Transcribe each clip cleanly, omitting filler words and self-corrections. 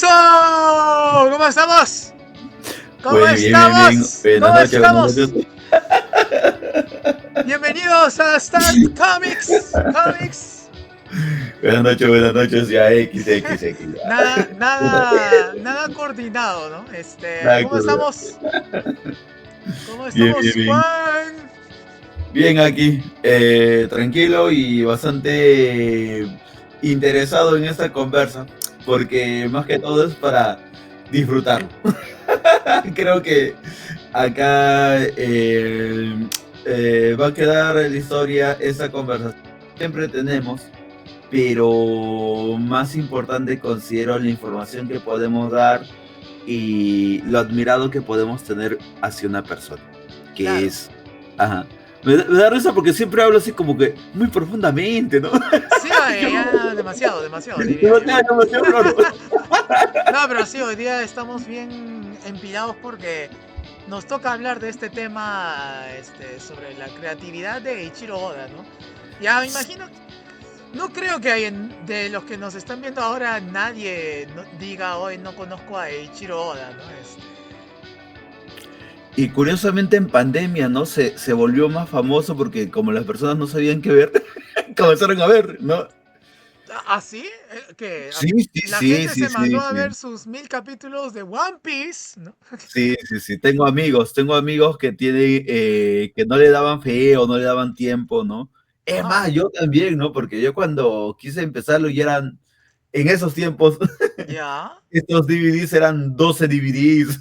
Eso. ¿Cómo estamos? ¿Cómo Pues bien. estamos? Buenas ¿Cómo noches, buenas estamos? noches. Bienvenidos a Start Comics. Buenas noches, ya X. Nada coordinado, ¿no? Nada ¿Cómo que ver. estamos? ¿Cómo Bien, estamos, bien. Juan? Bien aquí, tranquilo y bastante interesado en esta conversa, porque más que todo es para disfrutarlo. Creo que acá va a quedar en la historia esa conversación que siempre tenemos, pero más importante considero la información que podemos dar y lo admirado que podemos tener hacia una persona, que Claro. es... Ajá. Me da risa porque siempre hablo así como que muy profundamente, ¿no? Sí, Yo, ya, demasiado, diría yo. demasiado claro. No, pero sí, hoy día estamos bien empilados porque nos toca hablar de este tema sobre la creatividad de Ichiro Oda, ¿no? Ya me imagino, no creo que de los que nos están viendo ahora nadie diga hoy no conozco a Ichiro Oda, ¿no? Y curiosamente en pandemia, ¿no? Se volvió más famoso porque como las personas no sabían qué ver, comenzaron a ver, ¿no? ¿Ah, sí? Que Sí, la gente se mandó a ver sí. sus 1000 capítulos de One Piece, ¿no? Sí. Tengo amigos que tienen, que no le daban fe o no le daban tiempo, ¿no? Es Ajá, más, yo también, ¿no? Porque yo cuando quise empezarlo ya eran, en esos tiempos, ya, estos DVDs eran 12 DVDs.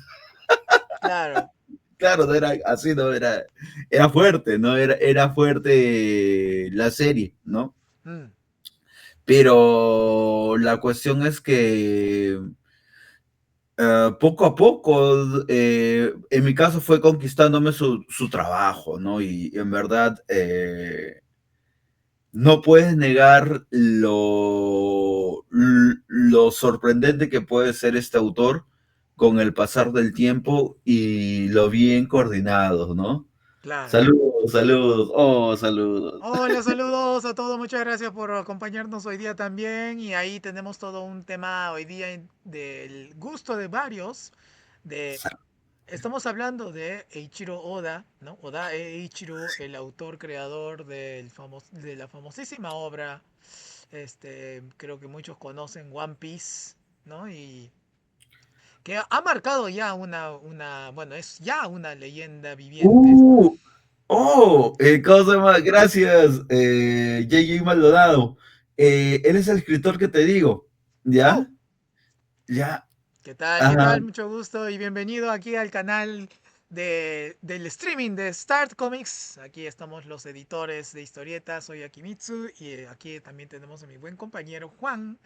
claro. Claro, no era así, ¿no? Era fuerte, ¿no? Era fuerte la serie, ¿no? Mm, Pero la cuestión es que poco a poco, en mi caso fue conquistándome su trabajo, ¿no? Y en verdad no puedes negar lo sorprendente que puede ser este autor con el pasar del tiempo y lo bien coordinado, ¿no? claro. Saludos. Hola, saludos a todos. Muchas gracias por acompañarnos hoy día también. Y ahí tenemos todo un tema hoy día del gusto de varios. De, estamos hablando de Eiichiro Oda, ¿no? Oda Eiichiro, el autor creador de la famosísima obra, creo que muchos conocen One Piece, ¿no? Y que ha marcado ya bueno, es ya una leyenda viviente. Uh, ¿Cómo se llama? Gracias, J.J. Maldonado. Él es el escritor que te digo, Oh, ¿ya? Ya, ¿qué tal? ¿Qué ajá. tal? Mucho gusto y bienvenido aquí al canal del streaming de Start Comics. Aquí estamos los editores de historietas, soy Akimitsu y aquí también tenemos a mi buen compañero Juan.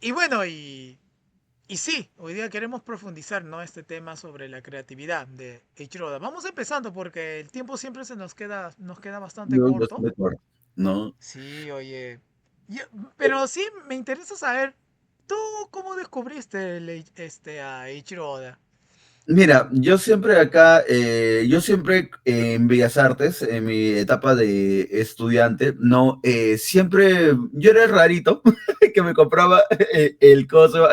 Y bueno, y sí, hoy día queremos profundizar, ¿no? Este tema sobre la creatividad de Eiichiro Oda. Vamos empezando porque el tiempo siempre nos queda bastante No, corto. bastante corto, ¿no? Sí, oye. yo- pero sí, me interesa saber, ¿tú cómo descubriste a Eiichiro Oda? Mira, yo siempre en Bellas Artes, en mi etapa de estudiante, no, siempre, yo era el rarito que me compraba el coso.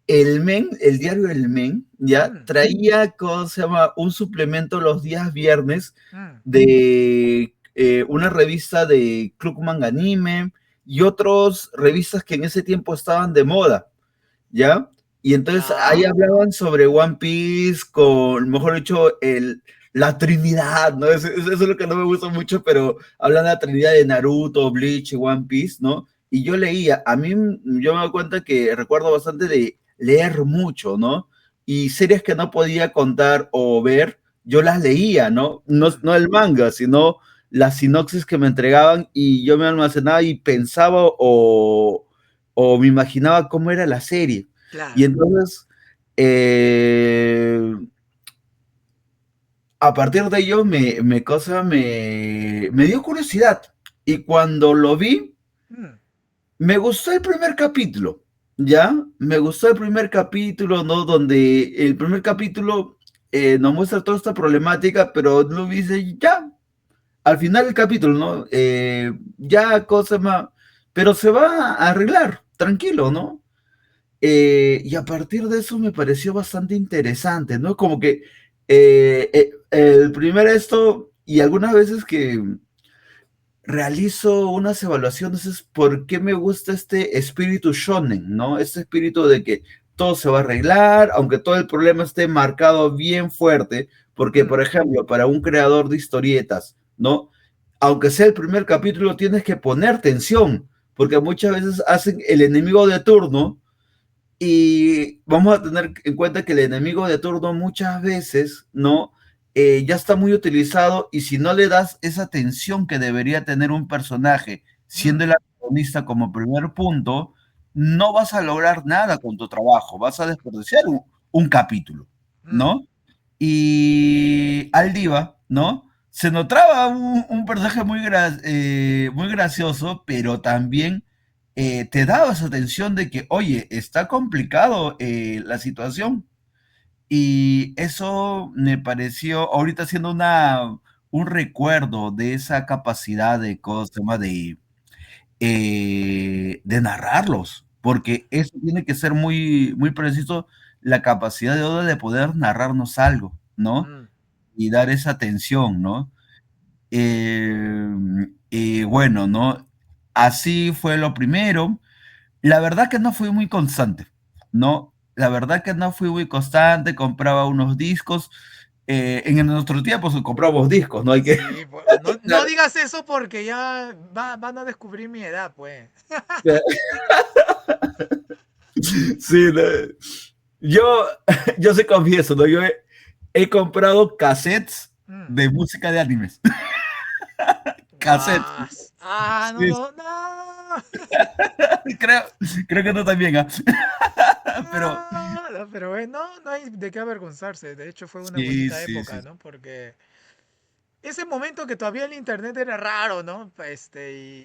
El diario El Men, ya Mm, traía, ¿cómo se llama? Un suplemento los días viernes mm. de una revista de Club Manga Anime y otras revistas que en ese tiempo estaban de moda, ¿ya? Y entonces ahí Ya. hablaban sobre One Piece, con, mejor dicho, la Trinidad, ¿no? Eso es lo que no me gusta mucho, pero hablan de la Trinidad de Naruto, Bleach y One Piece, ¿no? Y yo leía, yo me doy cuenta que recuerdo bastante de leer mucho, ¿no? Y series que no podía contar o ver, yo las leía, ¿no? Mm, No el manga, sino las sinopsis que me entregaban y yo me almacenaba y pensaba o me imaginaba cómo era la serie. Y claro. entonces, eh, a partir de ello, me dio curiosidad. Y cuando lo vi, Mm, me gustó el primer capítulo, ¿ya? Me gustó el primer capítulo, ¿no? Donde el primer capítulo nos muestra toda esta problemática, pero lo dice ya, al final del capítulo, ¿no? Ya cosa más, pero se va a arreglar. tranquilo, ¿no? Y a partir de eso me pareció bastante interesante, ¿no? Como que el primer esto, y algunas veces que realizo unas evaluaciones es por qué me gusta este espíritu shonen, ¿no? Este espíritu de que todo se va a arreglar, aunque todo el problema esté marcado bien fuerte, porque, Mm, por ejemplo, para un creador de historietas, ¿no? Aunque sea el primer capítulo, tienes que poner tensión, porque muchas veces hacen el enemigo de turno y vamos a tener en cuenta que el enemigo de turno muchas veces, ¿no? Ya está muy utilizado y si no le das esa atención que debería tener un personaje, siendo mm, el antagonista como primer punto, no vas a lograr nada con tu trabajo, vas a desperdiciar un capítulo, mm, ¿no? Y Aldiva, ¿no? Se notaba un personaje muy gracioso, pero también te daba esa tensión de que, oye, está complicado la situación. Y eso me pareció, ahorita haciendo un recuerdo de esa capacidad de, ¿cómo se llama? De narrarlos, porque eso tiene que ser muy, muy preciso, la capacidad de Oda de poder narrarnos algo, ¿no? mm, Y dar esa tensión, ¿no? Y bueno, ¿no? Así fue lo primero. La verdad que no fui muy constante, ¿no? La verdad que no fui muy constante, compraba unos discos. En nuestro tiempo comprábamos discos, ¿no? Hay que... sí, no, no digas eso porque ya van a descubrir mi edad, pues. Sí, no. Yo, yo se confieso, ¿no? He comprado cassettes Mm. de música de animes. Cassettes. Guas. Ah, no, Sí, no, no. creo, creo que tú también, ¿ah? Pero No, no, pero no, no hay de qué avergonzarse. De hecho, fue una sí, bonita sí, sí. época, ¿no? Porque ese momento que todavía el internet era raro, ¿no?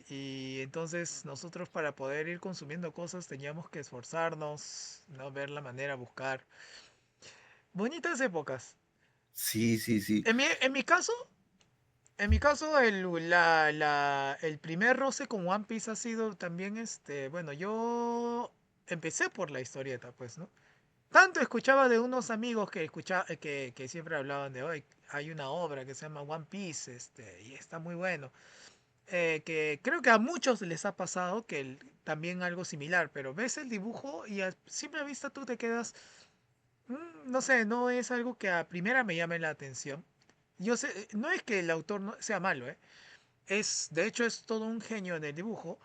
Y entonces nosotros para poder ir consumiendo cosas teníamos que esforzarnos, ¿no? Ver la manera, buscar. Bonitas épocas. Sí, sí, sí. En mi caso, el primer roce con One Piece ha sido también bueno, yo empecé por la historieta, pues, ¿no? Tanto escuchaba de unos amigos que siempre hablaban de hoy. Hay una obra que se llama One Piece, y está muy bueno. Que creo que a muchos les ha pasado que también algo similar, pero ves el dibujo y a simple vista tú te quedas, no sé, no es algo que a primera me llame la atención. Yo sé, no es que el autor no sea malo, ¿eh? De hecho, es todo un genio en el dibujo,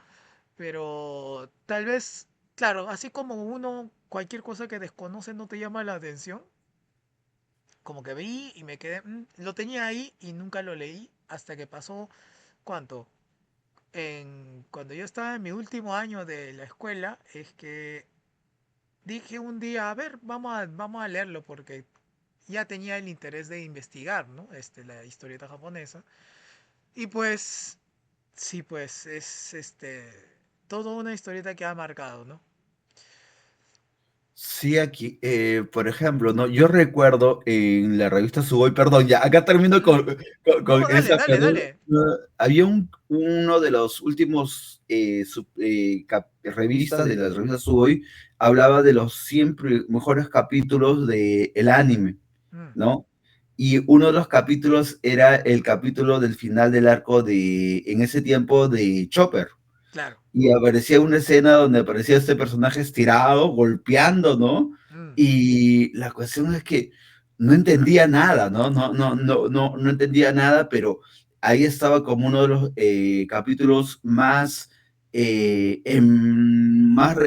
pero tal vez, claro, así como uno, cualquier cosa que desconoce no te llama la atención, como que vi y me quedé, lo tenía ahí y nunca lo leí hasta que pasó, ¿cuánto? Cuando yo estaba en mi último año de la escuela, es que dije un día, a ver, vamos a leerlo porque ya tenía el interés de investigar, ¿no? La historieta japonesa. Y pues, sí, pues es toda una historieta que ha marcado, ¿no? Sí, aquí, por ejemplo, ¿no? Yo recuerdo en la revista Sugoi, perdón, ya, acá termino Mm. con No, dale, esa, dale, pero dale. había uno de los últimos revistas de la revista Sugoi, hablaba de los 100 mejores capítulos del el anime, Mm, ¿no? Y uno de los capítulos era el capítulo del final del arco en ese tiempo, de Chopper. claro. Y aparecía una escena donde aparecía este personaje estirado, golpeando, ¿no? Mm, Y la cuestión es que no entendía nada, ¿no? No entendía nada, pero ahí estaba como uno de los capítulos más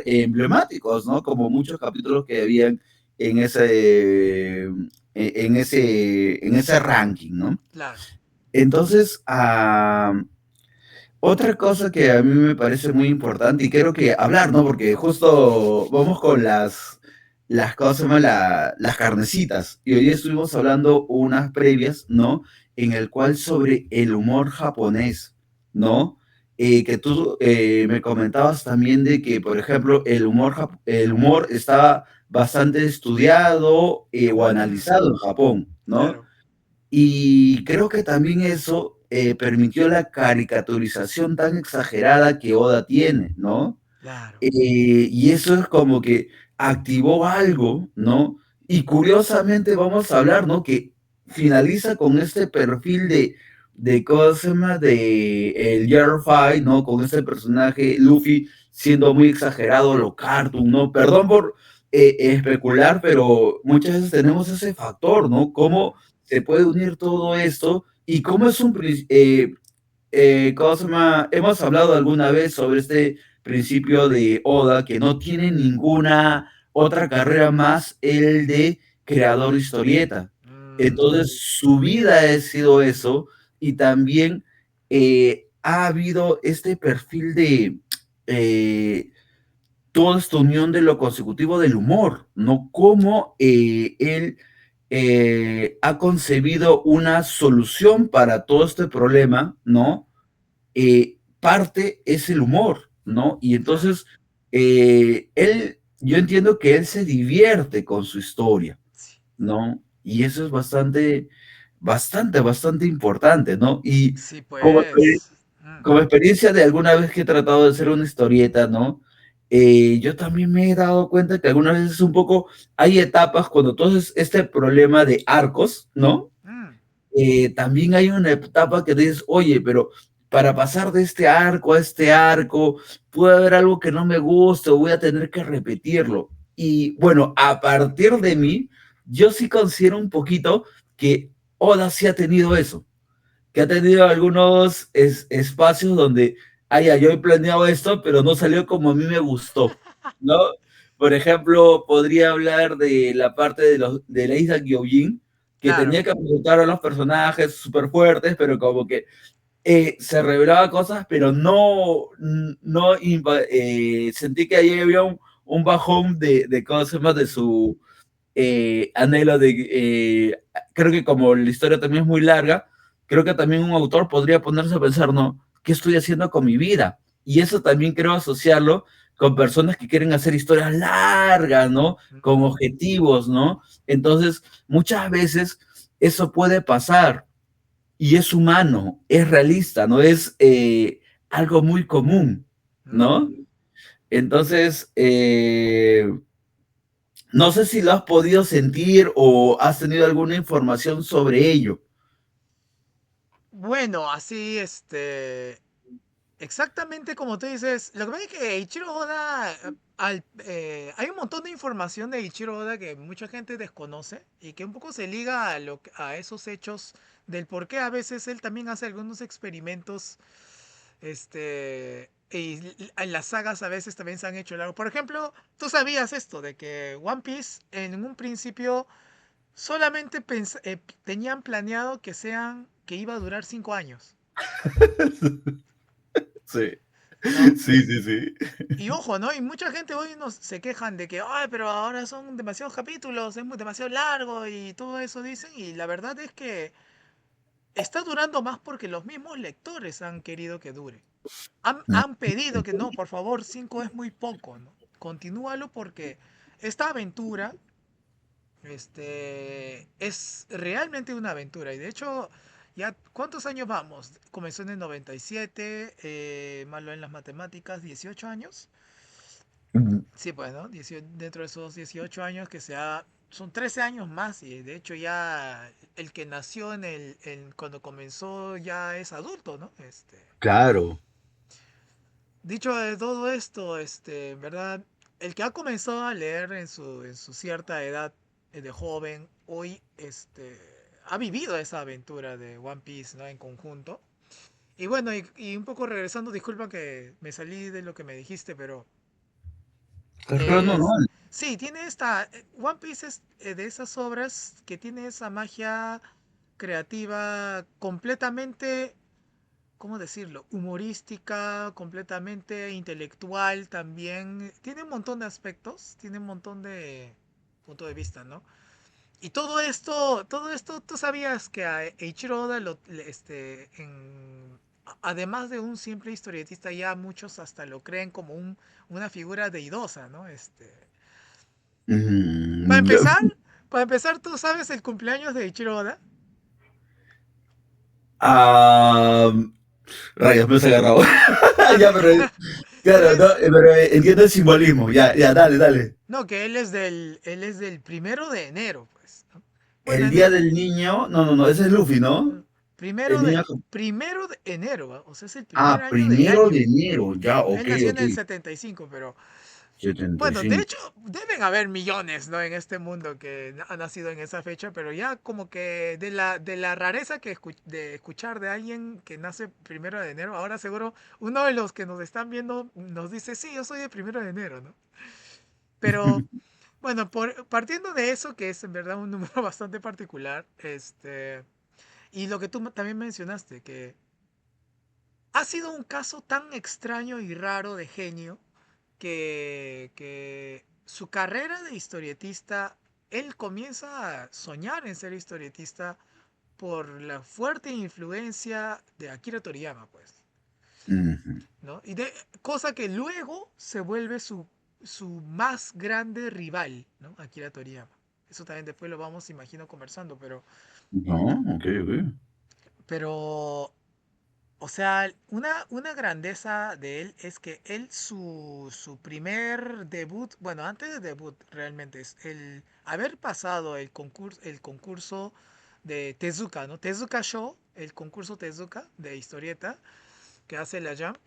emblemáticos, ¿no? Como muchos capítulos que habían en ese ranking, ¿no? claro. Entonces, otra cosa que a mí me parece muy importante y quiero que hablar, ¿no? Porque justo vamos con las cosas, se llama las carnecitas. Y hoy día estuvimos hablando unas previas, ¿no? En el cual sobre el humor japonés, ¿no? Que tú me comentabas también de que, por ejemplo, el humor estaba bastante estudiado o Mm, analizado en Japón, ¿no? claro. Y creo que también eso permitió la caricaturización tan exagerada que Oda tiene, ¿no? Claro. Y eso es como que activó algo, ¿no? Y curiosamente vamos a hablar, ¿no? Que finaliza con este perfil ¿cómo se llama? De el Year Five, ¿no? Con este personaje, Luffy, siendo muy exagerado, lo cartoon, ¿no? Perdón por especular, pero muchas veces tenemos ese factor, ¿no? Cómo se puede unir todo esto y cómo es ¿cómo se llama? Hemos hablado alguna vez sobre este principio de Oda que no tiene ninguna otra carrera más el de creador de historieta. Mm, Entonces, su vida ha sido eso y también ha habido este perfil de toda esta unión de lo consecutivo del humor, ¿no? Cómo él ha concebido una solución para todo este problema, ¿no? Parte es el humor, ¿no? Y claro. entonces, yo entiendo que él se divierte con su historia, Sí, ¿no? Y eso es bastante importante, ¿no? Y sí, como, pues. como experiencia de alguna vez que he tratado de hacer una historieta, ¿no? Yo también me he dado cuenta que algunas veces un poco hay etapas cuando todo es este problema de arcos, ¿no? Mm, También hay una etapa que dices, oye, pero para pasar de este arco a este arco, puede haber algo que no me guste o voy a tener que repetirlo. Y bueno, a partir de mí, yo sí considero un poquito que Oda sí ha tenido eso, que ha tenido algunos espacios donde, yo he planeado esto, pero no salió como a mí me gustó, ¿no? Por ejemplo, podría hablar de la parte de la isla Gyojin, que claro. tenía que presentar a los personajes súper fuertes, pero como que se revelaba cosas, pero sentí que ahí había un bajón de cosas más de Mm, su anhelo creo que como la historia también es muy larga, creo que también un autor podría ponerse a pensar, ¿no? ¿Qué estoy haciendo con mi vida? Y eso también creo asociarlo con personas que quieren hacer historias largas, ¿no? Con mm, objetivos, ¿no? Entonces, muchas veces eso puede pasar y es humano, es realista, ¿no? Es algo muy común, ¿no? mm. Entonces, no sé si lo has podido sentir o has tenido alguna información sobre ello. Bueno, así, exactamente como tú dices, lo que pasa es que Ichiro Oda, hay un montón de información de Ichiro Oda que mucha gente desconoce y que un poco se liga a esos hechos del por qué a veces él también hace algunos experimentos, y en las sagas a veces también se han hecho largo. Por ejemplo, tú sabías esto, de que One Piece en un principio solamente tenían planeado que iba a durar 5 años, Sí, ¿no? sí, sí, sí. Y ojo, ¿no? Y mucha gente hoy se quejan de que, ay, pero ahora son demasiados capítulos, demasiado largo y todo eso dicen. Y la verdad es que está durando más porque los mismos lectores han querido que dure. Han pedido que no, por favor, 5 es muy poco, ¿no? Continúalo porque esta aventura, es realmente una aventura. Y de hecho, ya, ¿cuántos años vamos? Comenzó en el 97, malo en las matemáticas, 18 años. Sí, pues, ¿no? Dentro de esos 18 años son 13 años más y de hecho ya el que nació cuando comenzó ya es adulto, ¿no? Claro. Dicho de todo esto, en verdad, el que ha comenzado a leer en su cierta edad, de joven, hoy, ha vivido esa aventura de One Piece, ¿no? En conjunto. Y bueno, y un poco regresando, disculpa que me salí de lo que me dijiste, pero Pero no, no. sí, tiene One Piece es, de esas obras que tiene esa magia creativa completamente, ¿cómo decirlo? Humorística, completamente intelectual también. Tiene un montón de aspectos, tiene un montón de punto de vista, ¿no? Y todo esto, ¿tú sabías que a Eiichiro Oda, además de un simple historietista, ya muchos hasta lo creen como una figura deidosa, ¿no? Para Mm, empezar, para empezar, ¿tú sabes el cumpleaños de Ichiro Oda? ah, rayos, me has agarrado. Ya, pero Él Claro, no, es, pero entiendo el simbolismo. Ya, ya, dale, dale. no, que él es del 1 de enero, pues, ¿no? Bueno, El día del niño, no, no, no, ese es Luffy, ¿no? El primero de, niño. primero de enero, ¿va? O sea, es el primer Ah, año del primero de año. enero, ya, Él ok, nació en ok. el 75, pero bueno, de 75. hecho, deben haber millones, ¿no? En este mundo que ha nacido en esa fecha, pero ya como que de la rareza de escuchar de alguien que nace 1 de enero, ahora seguro uno de los que nos están viendo nos dice, sí, yo soy de 1 de enero, ¿no? Pero bueno, partiendo de eso, que es en verdad un número bastante particular, y lo que tú también mencionaste, que ha sido un caso tan extraño y raro de genio que su carrera de historietista, él comienza a soñar en ser historietista por la fuerte influencia de Akira Toriyama, pues, Ujú. ¿no? Cosa que luego se vuelve su más grande rival, ¿no? Akira Toriyama. Eso también después lo vamos, imagino, conversando, No, ok, ok. pero o sea, una grandeza de él es que él, su primer debut, bueno, antes de debut realmente, es el haber pasado el concurso de Tezuka, ¿no? Tezuka Show, el concurso Tezuka de historieta que hace la Jump.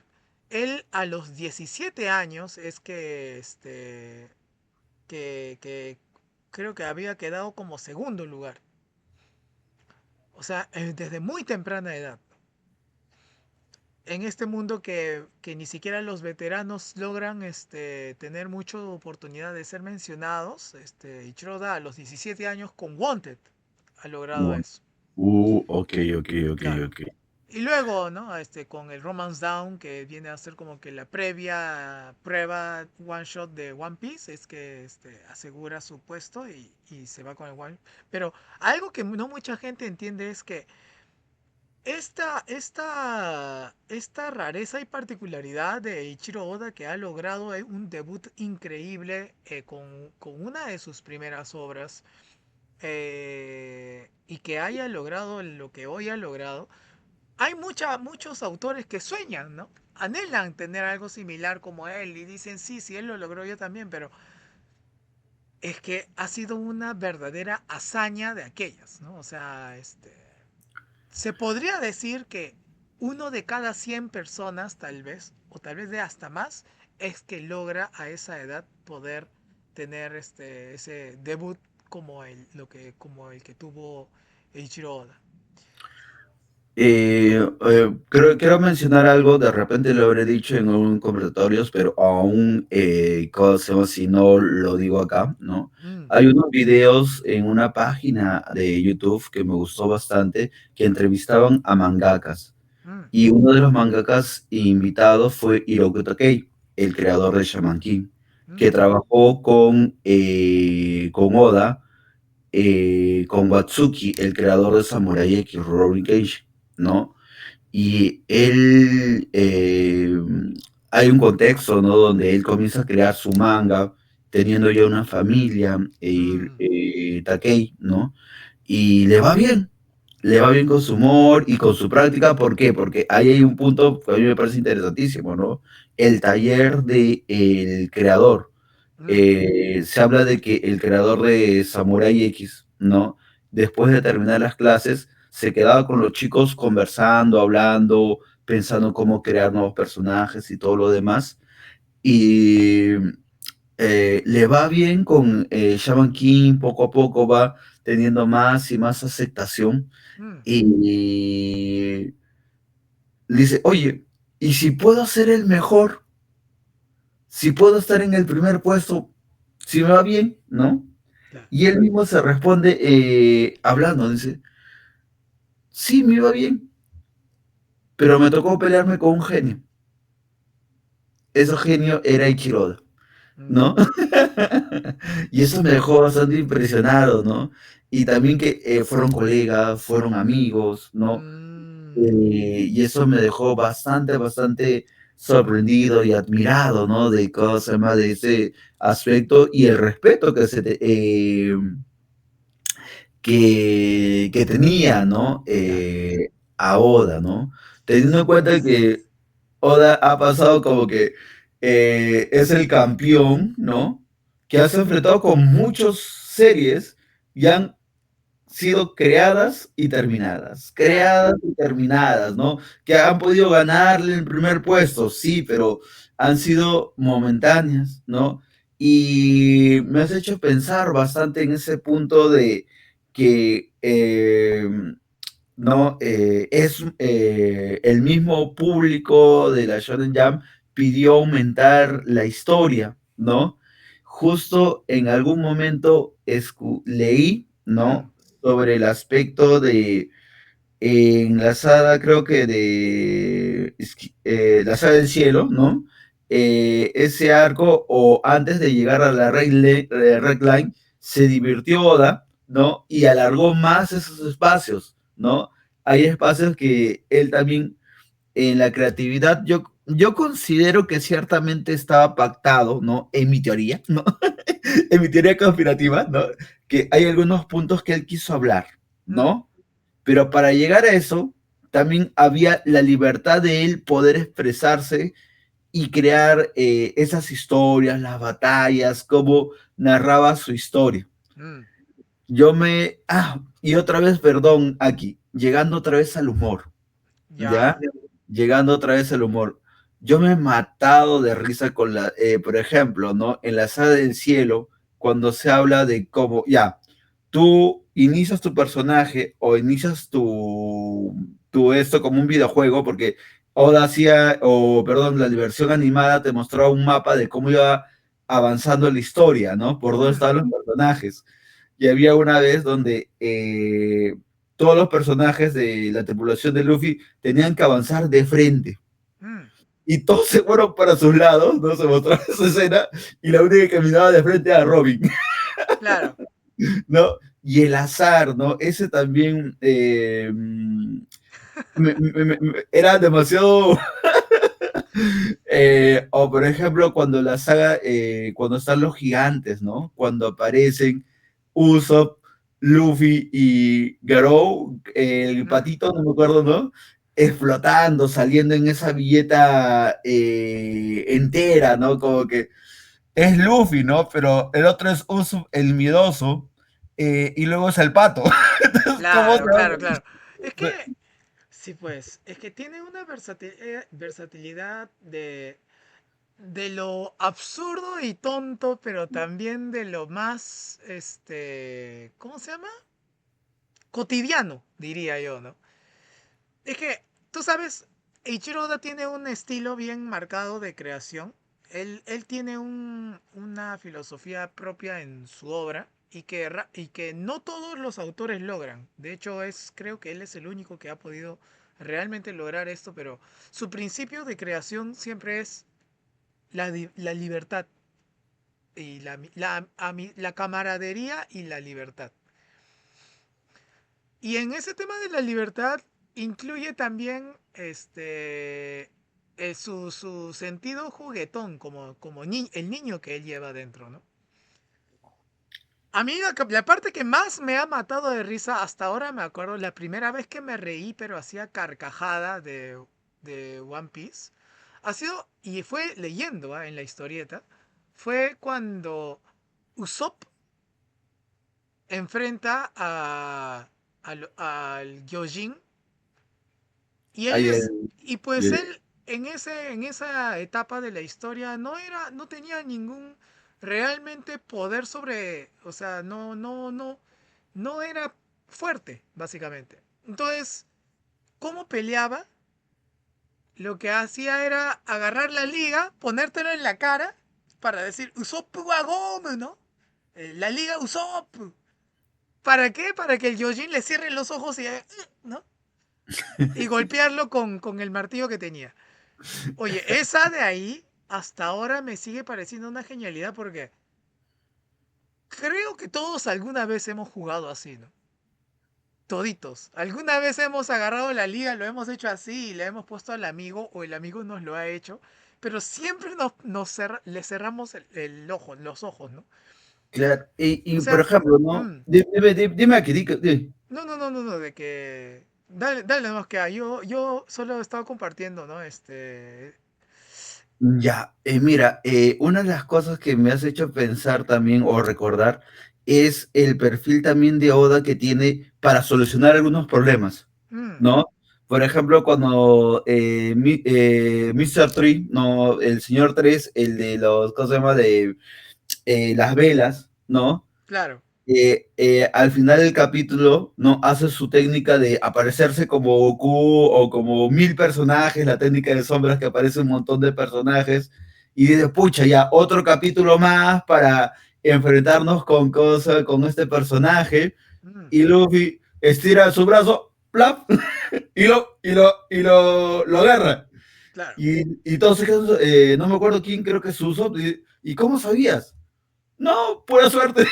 Él a los 17 años es que creo que había quedado como segundo lugar. O sea, desde muy temprana edad. En este mundo que ni siquiera los veteranos logran tener mucha oportunidad de ser mencionados, Ichiro Oda a los 17 años con Wanted ha logrado Bueno, eso. ok, ok, ok, Claro. ok. Y luego, ¿no? Con el Romance Down, que viene a ser como que la previa prueba one shot de One Piece, es que asegura su puesto y se va con el One. Pero algo que no mucha gente entiende es que esta rareza y particularidad de Ichiro Oda que ha logrado un debut increíble con una de sus primeras obras y que haya logrado lo que hoy ha logrado, hay muchos autores que sueñan, ¿no? Anhelan tener algo similar como él y dicen, sí, sí, él lo logró yo también, pero es que ha sido una verdadera hazaña de aquellas, ¿no? O sea, se podría decir que uno de cada 100 personas, tal vez, o tal vez de hasta más, es que logra a esa edad poder tener ese debut como el que tuvo Eiichiro Oda. Quiero mencionar algo, de repente lo habré dicho en un conversatorios, pero aún, si no lo digo acá, ¿no? Mm, Hay unos videos en una página de YouTube que me gustó bastante, que entrevistaban a mangakas. mm, Y uno de los mangakas invitados fue Hiroki Takei, el creador de Shaman King, que mm, trabajó con Oda, con Watsuki, el creador de Samurai X, Rurouni Kenshin, ¿no? Y él, hay un contexto, ¿no? Donde él comienza a crear su manga, teniendo ya una familia, mm, Takei, ¿no? Y le va bien con su humor y con su práctica, ¿por qué? Porque ahí hay un punto que a mí me parece interesantísimo, ¿no? El taller del creador. mm, Se habla de que el creador de Samurai X, ¿no? Después de terminar las clases, se quedaba con los chicos conversando, hablando, pensando cómo crear nuevos personajes y todo lo demás. Y le va bien con Shaman King, poco a poco va teniendo más y más aceptación. mm, Y dice, oye, ¿y si puedo ser el mejor? Si puedo estar en el primer puesto, si me va bien, ¿no? claro, Y él mismo se responde hablando, dice, sí, me iba bien, pero me tocó pelearme con un genio. Ese genio era Ichiroda, ¿no? mm, Y eso me dejó bastante impresionado, ¿no? Y también que fueron colegas, fueron amigos, ¿no? mm, Y eso me dejó bastante, bastante sorprendido y admirado, ¿no? De cosas más de ese aspecto y el respeto que tenía, ¿no? claro, A Oda, ¿no? Teniendo en cuenta que Oda ha pasado como que es el campeón, ¿no? Que ha enfrentado con muchas series y han sido Claro. creadas y terminadas, ¿no? Que han podido ganarle el primer puesto, sí, pero han sido momentáneas, ¿no? Y me has hecho pensar bastante en ese punto de que no es el mismo público de la Shonen Jump pidió aumentar la historia, ¿no? Justo en algún momento leí, Mm, ¿no? Sobre el aspecto de en la saga, creo que de la saga del cielo, ¿no? Ese arco, o antes de llegar a la Red Line, se divirtió Oda, ¿no? Y alargó más esos espacios, ¿no? Hay espacios que él también, en la creatividad, yo considero que ciertamente estaba pactado, ¿no? En mi teoría, ¿no? En mi teoría conspirativa, ¿no? Que hay algunos puntos que él quiso hablar, mm, ¿no? Pero para llegar a eso, también había la libertad de él poder expresarse y crear esas historias, las batallas, cómo narraba su historia. mm, Y otra vez, perdón, aquí, llegando otra vez al humor, ¿ya? ya. Llegando otra vez al humor. Yo me he matado de risa con por ejemplo, ¿no? En la saga del cielo, cuando se habla de cómo, ya, tú inicias tu personaje o inicias tu esto como un videojuego, porque Oda hacía, o perdón, la diversión animada te mostraba un mapa de cómo iba avanzando la historia, ¿no? Por dónde Mm, estaban los personajes. Y había una vez donde todos los personajes de la tripulación de Luffy tenían que avanzar de frente. mm, Y todos se fueron para sus lados, no se mostraba esa escena, y la única que caminaba de frente era Robin, claro. ¿no? Y el azar, ¿no? Ese también era demasiado. O por ejemplo, cuando la saga, cuando están los gigantes, ¿no? Cuando aparecen Usopp, Luffy y Garou, el Mm, patito, no me acuerdo, ¿no? Explotando, saliendo en esa billeta entera, ¿no? Como que es Luffy, ¿no? Pero el otro es Usopp, el miedoso, y luego es el pato. Entonces, ¿cómo se claro, claro, claro. Es va? que, sí, pues, es que tiene una versatilidad de lo absurdo y tonto, pero también de lo más, ¿cómo se llama? Cotidiano, diría yo, ¿no? Es que, tú sabes, Eiichiro Oda tiene un estilo bien marcado de creación. Él tiene una filosofía propia en su obra y que no todos los autores logran. De hecho, creo que él es el único que ha podido realmente lograr esto, pero su principio de creación siempre es la libertad y la camaradería y la libertad. Y en ese tema de la libertad incluye también su sentido juguetón, como el niño que él lleva dentro, ¿no? A mí la parte que más me ha matado de risa hasta ahora, me acuerdo, la primera vez que me reí, pero hacía carcajada de One Piece, ha sido, y fue leyendo en la historieta, fue cuando Usopp enfrenta al Gyojin. Y él Ahí les, y pues el- él en esa etapa de la historia no tenía ningún realmente poder sobre, o sea, no era fuerte, básicamente. Entonces, ¿cómo peleaba? Lo que hacía era agarrar la liga, ponértelo en la cara para decir Usopp Wagome, ¿no? La liga Usopp. ¿Para qué? Para que el Yojin le cierre los ojos y, ¿no? Y golpearlo con el martillo que tenía. Oye, esa de ahí hasta ahora me sigue pareciendo una genialidad porque creo que todos alguna vez hemos jugado así, ¿no? Toditos. Alguna vez hemos agarrado la liga, lo hemos hecho así y le hemos puesto al amigo o el amigo nos lo ha hecho, pero siempre le cerramos el ojo, los ojos, ¿no? Claro, O por sea, ejemplo, ¿no? Dime aquí, no, de que... Dale, dale, no, que yo solo he estado compartiendo, ¿no? Ya, mira, una de las cosas que me has hecho pensar también o recordar es el perfil también de Oda que tiene para solucionar algunos problemas, Mm, ¿no? Por ejemplo, cuando Mr. Tree, no, el señor 3, el de los, ¿cómo se llama? De las velas, ¿no? claro. Al final del capítulo, ¿no? Hace su técnica de aparecerse como Goku o como 1000 personajes, la técnica de sombras que aparece un montón de personajes, y dice, pucha, ya otro capítulo más para enfrentarnos con, cosa, con este personaje, Mm, y Luffy estira su brazo, ¡plap! Lo agarra. claro. Y todos se quedan, no me acuerdo quién, creo que es Usopp, ¿y cómo sabías? No, pura suerte.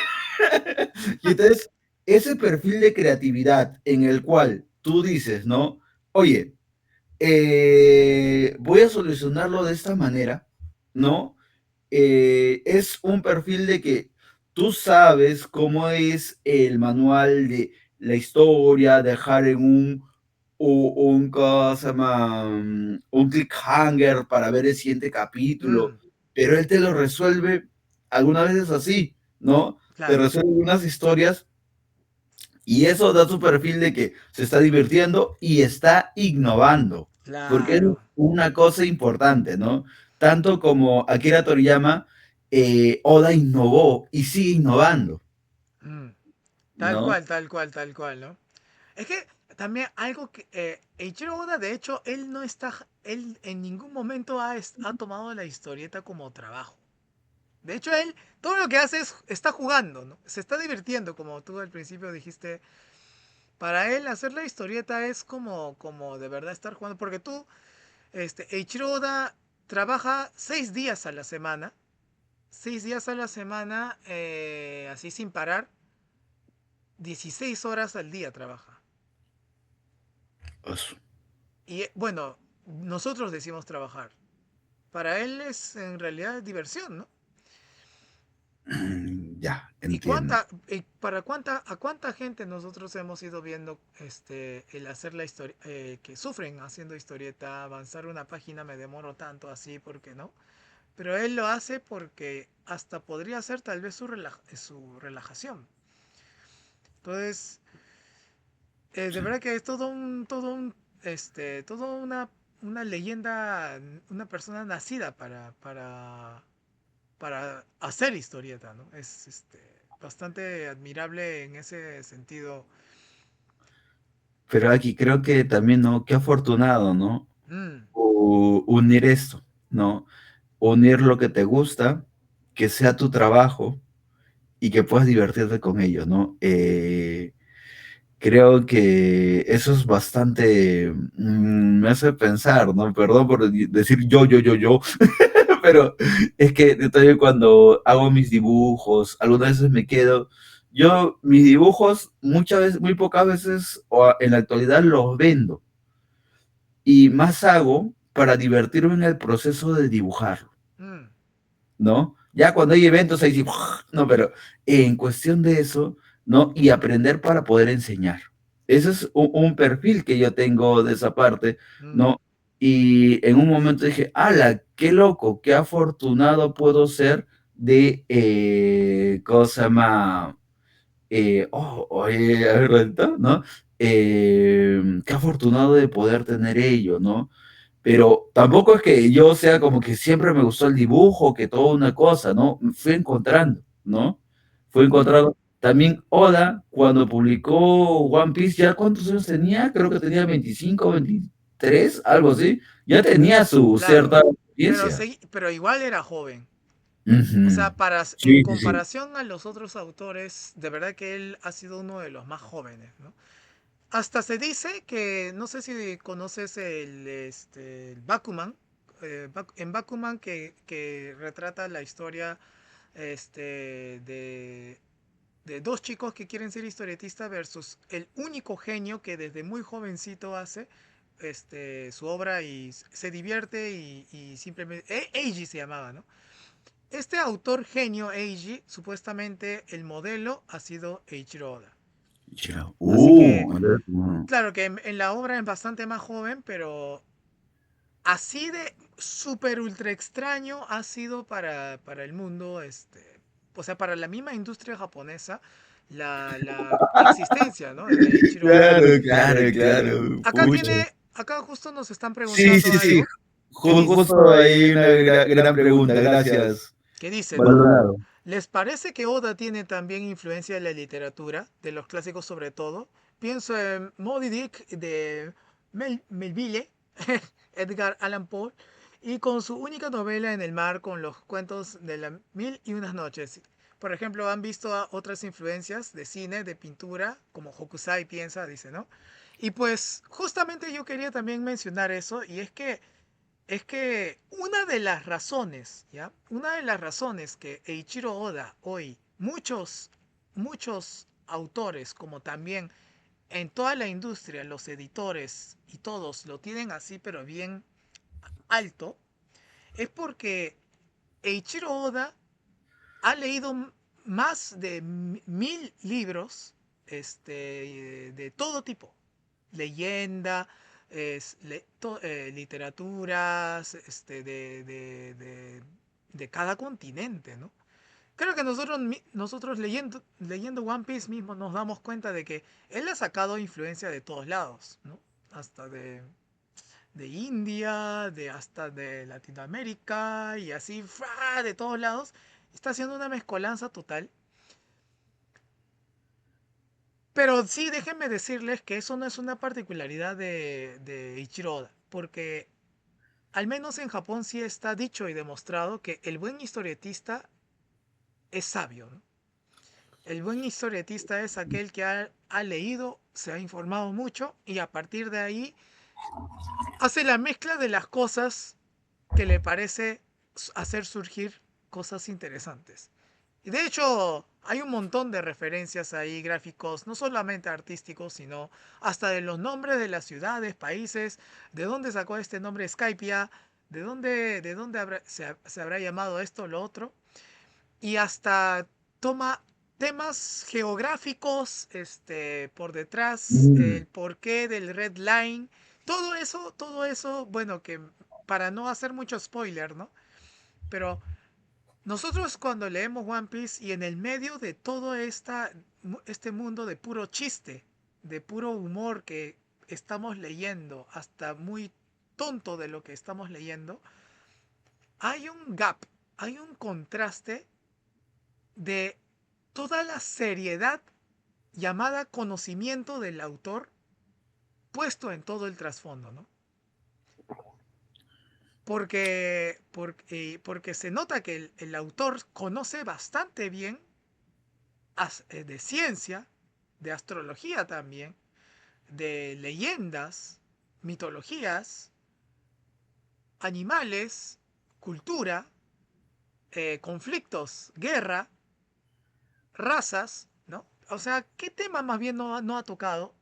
Y entonces, ese perfil de creatividad en el cual tú dices, ¿no? Oye, voy a solucionarlo de esta manera, ¿no? Es un perfil de que tú sabes cómo es el manual de la historia, dejar en cosa, un cliffhanger para ver el siguiente capítulo, Mm, pero él te lo resuelve algunas veces así, ¿no? Te claro, resuelve unas historias y eso da su perfil de que se está divirtiendo y está innovando, porque es claro. una cosa importante, ¿no? Tanto como Akira Toriyama, Oda innovó y sigue innovando, Mm, tal ¿no? cual, tal cual, tal cual, ¿no? Es que también algo que Eiichiro Oda, de hecho, él no está, él en ningún momento ha tomado la historieta como trabajo. De hecho, él todo lo que hace es está jugando, ¿no? Se está divirtiendo, como tú al principio dijiste. Para él hacer la historieta es como de verdad estar jugando, porque tú, Eiichiro Oda trabaja 6 días a la semana, 6 días a la semana, así sin parar, 16 horas al día trabaja. Eso. Y bueno, nosotros decimos trabajar. Para él es en realidad diversión, ¿no? Ya, ¿Y entiendo. a cuánta gente nosotros hemos ido viendo el hacer la historia, que sufren haciendo historieta, avanzar una página me demoro tanto así, porque no? Pero él lo hace porque hasta podría ser tal vez su relajación. Entonces, de Sí. verdad que es todo una leyenda, una persona nacida para hacer historieta, ¿no? Es bastante admirable en ese sentido. Pero aquí creo que también, ¿no? Qué afortunado, ¿no? Mm, Unir esto, ¿no? Unir lo que te gusta, que sea tu trabajo y que puedas divertirte con ello, ¿no? Creo que eso es bastante, me hace pensar, ¿no? Perdón por decir yo, pero es que yo también cuando hago mis dibujos, algunas veces me quedo, yo mis dibujos muchas veces, muy pocas veces o en la actualidad los vendo y más hago para divertirme en el proceso de dibujarlo, mm, ¿no? Ya cuando hay eventos ahí sí, no, pero en cuestión de eso, ¿no? Y aprender para poder enseñar. Ese es un perfil que yo tengo de esa parte, mm, ¿no? Y en un momento dije, ala, qué loco, qué afortunado puedo ser de, cosa más, oye, a ver, ¿verdad? ¿No? Qué afortunado de poder tener ello, ¿no? Pero tampoco es que yo sea como que siempre me gustó el dibujo, que toda una cosa, ¿no? Fui encontrando, ¿no? Fui encontrando. También Oda, cuando publicó One Piece, ¿ya cuántos años tenía? Creo que tenía 25, 23, algo así. Ya tenía su claro, cierta pero, experiencia. pero igual era joven. O Ujú. sea, en Sí, sí, sí. comparación a los otros autores, de verdad que él ha sido uno de los más jóvenes, ¿no? Hasta se dice que, no sé si conoces el Bakuman, en Bakuman que retrata la historia de dos chicos que quieren ser historietistas versus el único genio que desde muy jovencito hace su obra y se divierte y simplemente... Eiji se llamaba, ¿no? Este autor genio, Eiji, supuestamente el modelo ha sido Eiichiro Oda. Ya. Así que, A ver, no. claro que en la obra es bastante más joven, pero así de súper ultra extraño ha sido para el mundo, o sea, para la misma industria japonesa, la existencia, ¿no? de Eiichiro Oda. Claro, claro, claro. Acá Pucha. acá justo nos están Sí, preguntando sí, sí. algo que dice, Justo ahí una gran pregunta. Gracias, que dice, ¿no? Maldonado. ¿Les parece que Oda tiene también influencia en la literatura, de los clásicos sobre todo? Pienso en Moby Dick de Melville, Edgar Allan Poe, y con su única novela en el mar con los cuentos de las mil y unas noches. Por ejemplo, han visto otras influencias de cine, de pintura, como Hokusai piensa, dice, ¿no? Y pues justamente yo quería también mencionar eso, y es que una de las razones, ¿ya? Una de las razones que Eiichiro Oda hoy, muchos autores, como también en toda la industria, los editores y todos lo tienen así, pero bien alto, es porque Eiichiro Oda ha leído más de 1000 libros de todo tipo. Leyenda, literaturas de cada continente, ¿no? Creo que nosotros leyendo One Piece mismo nos damos cuenta de que él ha sacado influencia de todos lados, ¿no? Hasta de India, hasta de Latinoamérica y así, ¡fra! De todos lados. Está haciendo una mezcolanza total. Pero sí, déjenme decirles que eso no es una particularidad de Ichiro Oda, porque al menos en Japón sí está dicho y demostrado que el buen historietista es sabio, ¿no? El buen historietista es aquel que ha leído, se ha informado mucho y a partir de ahí hace la mezcla de las cosas que le parece hacer surgir cosas interesantes. Y de hecho, hay un montón de referencias ahí, gráficos, no solamente artísticos, sino hasta de los nombres de las ciudades, países, de dónde sacó este nombre Skypiea, de dónde se habrá llamado esto o lo otro, y hasta toma temas geográficos por detrás, Mm. el porqué del Red Line, todo eso, bueno, que para no hacer mucho spoiler, ¿no? Pero nosotros cuando leemos One Piece y en el medio de todo este mundo de puro chiste, de puro humor que estamos leyendo, hasta muy tonto de lo que estamos leyendo, hay un gap, hay un contraste de toda la seriedad llamada conocimiento del autor puesto en todo el trasfondo, ¿no? Porque se nota que el autor conoce bastante bien de ciencia, de astrología también, de leyendas, mitologías, animales, cultura, conflictos, guerra, razas, ¿no? O sea, ¿qué tema más bien no ha tocado?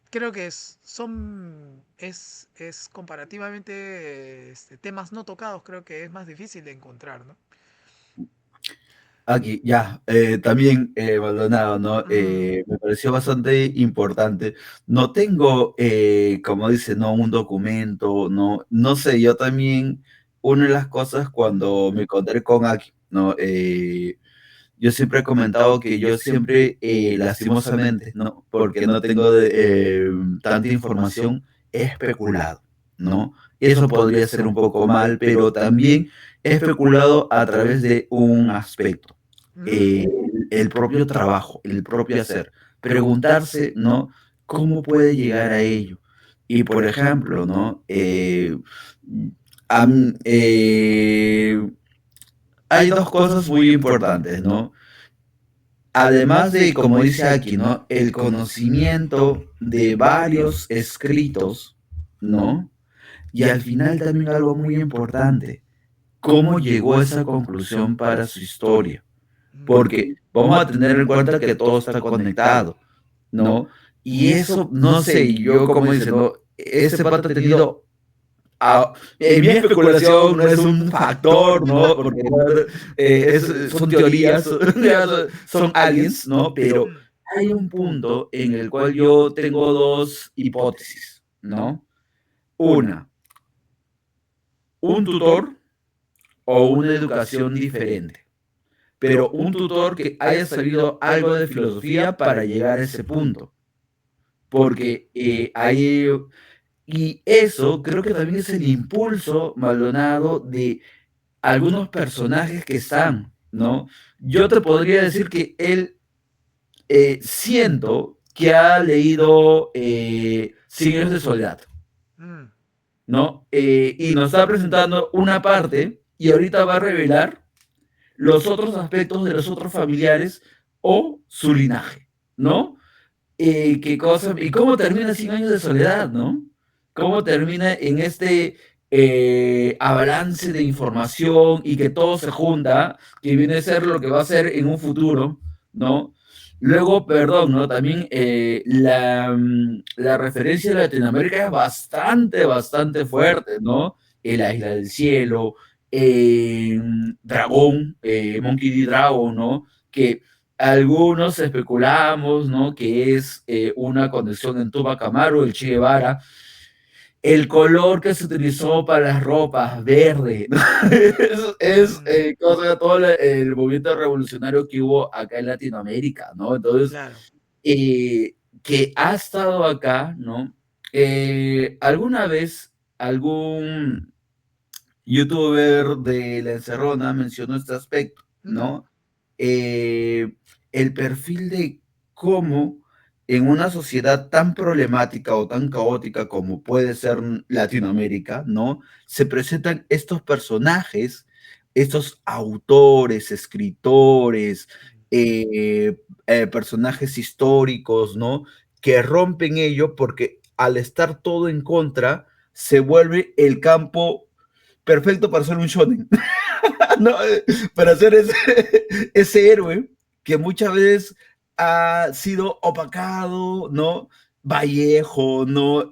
Creo que es comparativamente temas no tocados, creo que es más difícil de encontrar, ¿no? Aquí, ya, también, Maldonado, ¿no? Mm, Me pareció bastante importante. No tengo, como dice, ¿no? Un documento, ¿no? No sé, yo también, una de las cosas cuando me encontré con Aki, ¿no? Yo siempre he comentado que yo siempre, lastimosamente, ¿no? Porque no tengo tanta información, he especulado, ¿no? Eso podría ser un poco mal, pero también he especulado a través de un aspecto, mm, eh, el propio trabajo, el propio hacer, preguntarse, ¿no? ¿Cómo puede llegar a ello? Y por ejemplo, ¿no? Am- eh, hay dos cosas muy importantes, ¿no? Además de, como dice aquí, ¿no? El conocimiento de varios escritos, ¿no? Y al final también algo muy importante, cómo llegó a esa conclusión para su historia. mm, Porque vamos a tener en cuenta que todo está conectado, ¿no? Y eso, no sé, yo como dice, ¿no? Ese pato ha tenido en mi especulación no es un factor, ¿no? Porque son teorías, son aliens, ¿no? Pero mm, hay un punto en el cual yo tengo dos hipótesis, ¿no? Una, un tutor o una educación diferente, pero un tutor que haya sabido algo de filosofía para llegar a ese punto, porque hay, y eso creo que también es el impulso, Maldonado, de algunos personajes que están, ¿no? Yo te podría decir que él, siento que ha leído Cien años de soledad, Mm, ¿no? Y nos está presentando una parte y ahorita va a revelar los otros aspectos de los otros familiares o su linaje, ¿no? Qué cosa, y cómo termina Cien años de soledad, ¿no? Cómo termina en este avance de información y que todo se junta, que viene a ser lo que va a ser en un futuro, ¿no? Luego, perdón, ¿no? También la referencia de Latinoamérica es bastante, bastante fuerte, ¿no? La Isla del Cielo, Dragón, Monkey D. Dragon, ¿no? Que algunos especulamos, ¿no? Que es una conexión en Tupac Amaru, el Che Guevara, el color que se utilizó para las ropas, verde, ¿no? es mm, cosa de todo el movimiento revolucionario que hubo acá en Latinoamérica, ¿no? Entonces, claro. que ha estado acá, ¿no? ¿Alguna vez algún youtuber de La Encerrona mencionó este aspecto, No. ¿no? El perfil de cómo en una sociedad tan problemática o tan caótica como puede ser Latinoamérica, ¿no? Se presentan estos personajes, estos autores, escritores, personajes históricos, ¿no? Que rompen ello porque al estar todo en contra, se vuelve el campo perfecto para ser un shonen. No, para ser ese héroe que muchas veces ha sido opacado, ¿no? Vallejo, ¿no?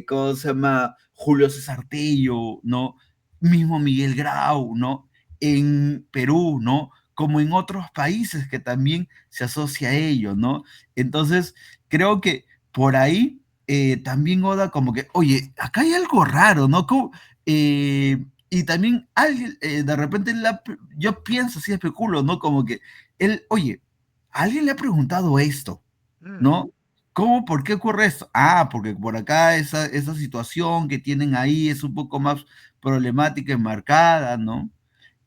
¿Cómo se llama? Julio César Tello, ¿no? Mismo Miguel Grau, ¿no? En Perú, ¿no? Como en otros países que también se asocia a ello, ¿no? Entonces, creo que por ahí también Oda como que, oye, acá hay algo raro, ¿no? Y también alguien, de repente, yo pienso, así especulo, ¿no? Como que él, oye, alguien le ha preguntado esto, Mm, ¿no? ¿Cómo, por qué ocurre esto? Ah, porque por acá esa situación que tienen ahí es un poco más problemática y marcada, ¿no?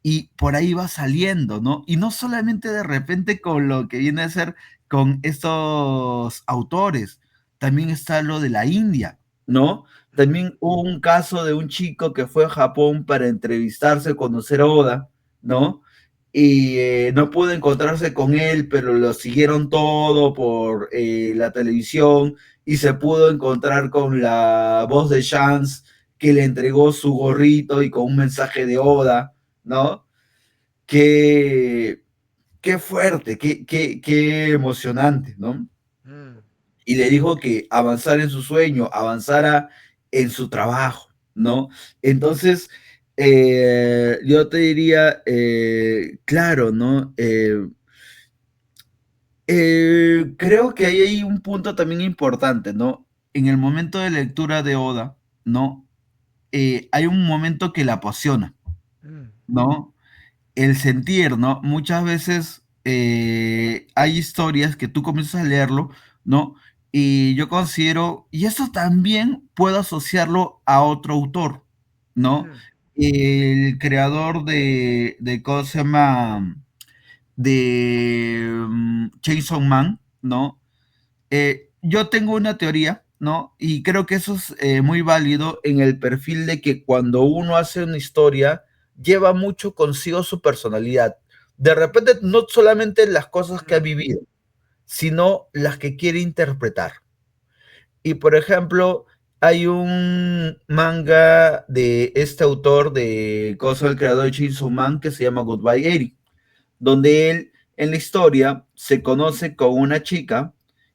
Y por ahí va saliendo, ¿no? Y no solamente de repente con lo que viene a ser con estos autores, también está lo de la India, ¿no? mm, También hubo un caso de un chico que fue a Japón para entrevistarse, conocer a Oda, ¿no? Y no pudo encontrarse con él, pero lo siguieron todo por la televisión y se pudo encontrar con la voz de Chance que le entregó su gorrito y con un mensaje de Oda, ¿no? Qué, qué fuerte, qué emocionante, ¿no? mm, Y le dijo que avanzara en su sueño, avanzara en su trabajo, ¿no? Entonces, yo te diría, claro, ¿no? Creo que ahí hay un punto también importante, ¿no? En el momento de lectura de Oda, ¿no? Hay un momento que la apasiona, mm, ¿no? El sentir, ¿no? Muchas veces hay historias que tú comienzas a leerlo, ¿no? Y yo considero, y eso también puedo asociarlo a otro autor, ¿no? mm, El creador ¿cómo se llama? De Chainsaw Man, ¿no? Yo tengo una teoría, ¿no? Y creo que eso es muy válido en el perfil de que cuando uno hace una historia, lleva mucho consigo su personalidad. De repente, no solamente las cosas que ha mm, vivido, sino las que quiere interpretar. Y por ejemplo, hay un manga de este autor de Cosa el creador de Chainsaw Man que se llama Goodbye Eri, donde él en la historia se conoce con una chica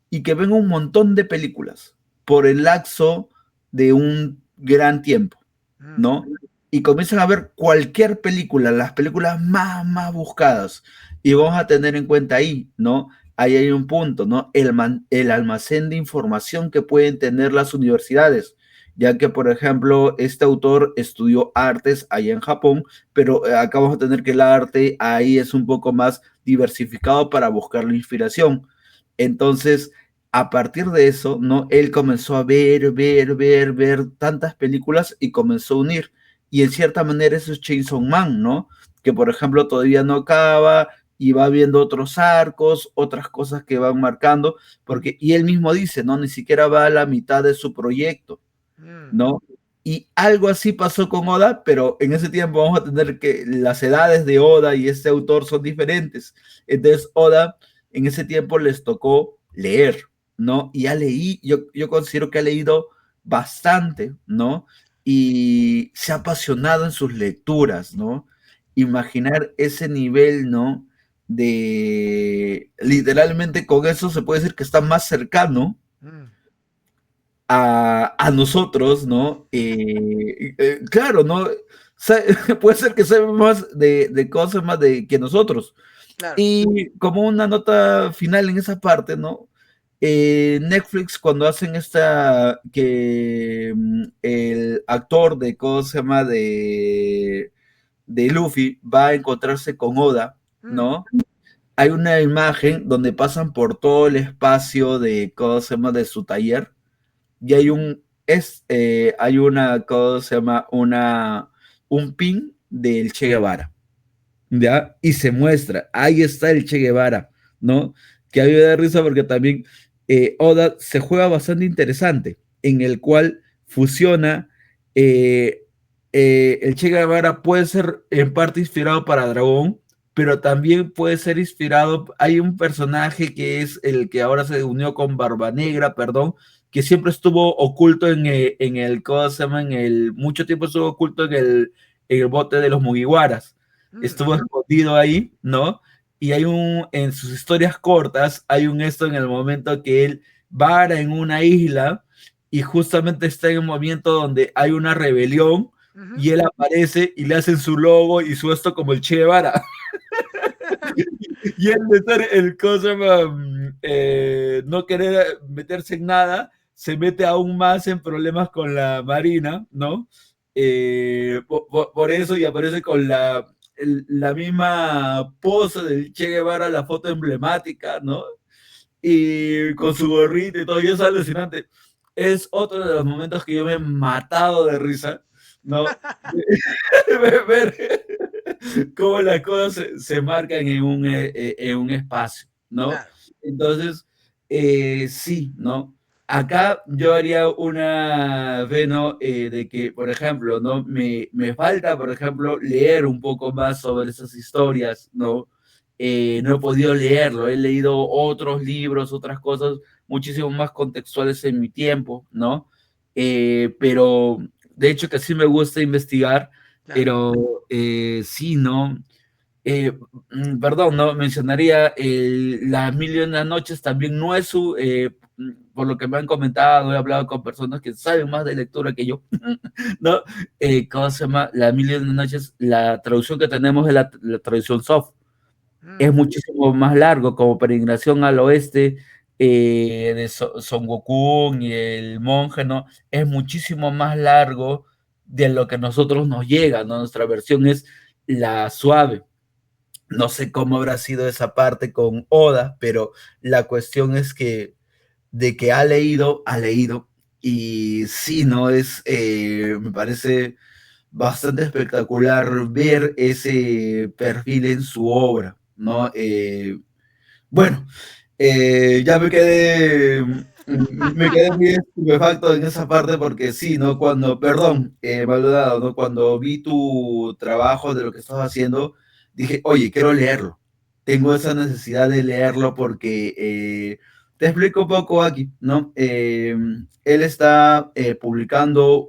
y que ven un montón de películas por el lapso de un gran tiempo, mm, ¿no? Y comienzan a ver cualquier película, las películas más buscadas. Y vamos a tener en cuenta ahí, ¿no? Ahí hay un punto, ¿no? El almacén de información que pueden tener las universidades. ya que, por ejemplo, este autor estudió artes allá en Japón, pero acá vamos a tener que el arte ahí es un poco más diversificado para buscar la inspiración. Entonces, a partir de eso, ¿no? Él comenzó a ver tantas películas y comenzó a unir. Y en cierta manera eso es Chainsaw Man, ¿no? Que por ejemplo todavía no acaba y va viendo otros arcos, otras cosas que van marcando, porque, y él mismo dice, ¿no? Ni siquiera va a la mitad de su proyecto, Mm, ¿no? Y algo así pasó con Oda, pero en ese tiempo vamos a tener que las edades de Oda y este autor son diferentes. Entonces Oda en ese tiempo les tocó leer, ¿no? Y yo considero que ha leído bastante, ¿no? Y se ha apasionado en sus lecturas, ¿no? Imaginar ese nivel, ¿no? De literalmente con eso se puede decir que está más cercano mm, a nosotros, ¿no? Claro, ¿no? Puede ser que sepa más de cosas más de que nosotros. claro. Y como una nota final en esa parte, ¿no? Netflix cuando hacen que el actor de, ¿cómo se llama? De Luffy va a encontrarse con Oda, Mm, ¿no? Hay una imagen donde pasan por todo el espacio de, ¿cómo se llama? De su taller y hay una, ¿cómo se llama? Un pin del Che Guevara, ¿ya? Y se muestra, ahí está el Che Guevara, ¿no? Que a mí me da risa porque también Oda se juega bastante interesante, en el cual fusiona, eh, el Che Guevara puede ser en parte inspirado para Dragón, pero también puede ser inspirado, hay un personaje que es el que ahora se unió con Barba Negra, perdón, que siempre estuvo oculto ¿cómo se llama? Mucho tiempo estuvo oculto en el bote de los Mugiwaras, mm, estuvo escondido ahí, ¿no? Y en sus historias cortas, hay un esto en el momento que él vara en una isla y justamente está en un momento donde hay una rebelión ujú. y él aparece y le hacen su logo y su esto como el Che Guevara. Y él de ser el cosa, no querer meterse en nada, se mete aún más en problemas con la Marina, ¿no? Por eso y aparece con la misma pose del Che Guevara, la foto emblemática, ¿no? Y con su gorrito y todo, y es alucinante. Es otro de los momentos que yo me he matado de risa, ¿no? Ver cómo las cosas se marcan en un espacio, ¿no? Claro. Entonces, sí, ¿no? Acá yo haría una fe, ¿no? De que, por ejemplo, ¿no? Me falta, por ejemplo, leer un poco más sobre esas historias, ¿no? No he podido leerlo, he leído otros libros, otras cosas muchísimo más contextuales en mi tiempo, ¿no? Pero de hecho que sí me gusta investigar, Claro. pero sí, ¿no? Perdón, no mencionaría Las Mil y Una Noches también no es por lo que me han comentado, he hablado con personas que saben más de lectura que yo, ¿no? ¿Cómo se llama? Las Mil y Una Noches, la traducción que tenemos es la traducción soft, es Mm, muchísimo más largo, como Peregrinación al Oeste de Son Goku y el monje, ¿no? Es muchísimo más largo de lo que nosotros nos llega, ¿no? Nuestra versión es la suave. No sé cómo habrá sido esa parte con Oda, pero la cuestión es que de que ha leído, y sí, ¿no? Me parece bastante espectacular ver ese perfil en su obra, ¿no? Bueno, ya me quedé muy estupefacto en esa parte porque sí, ¿no? Perdón, Maldonado, ¿no? Cuando vi tu trabajo de lo que estás haciendo, dije, oye, quiero leerlo. Tengo esa necesidad de leerlo porque, te explico un poco aquí, ¿no? Él está publicando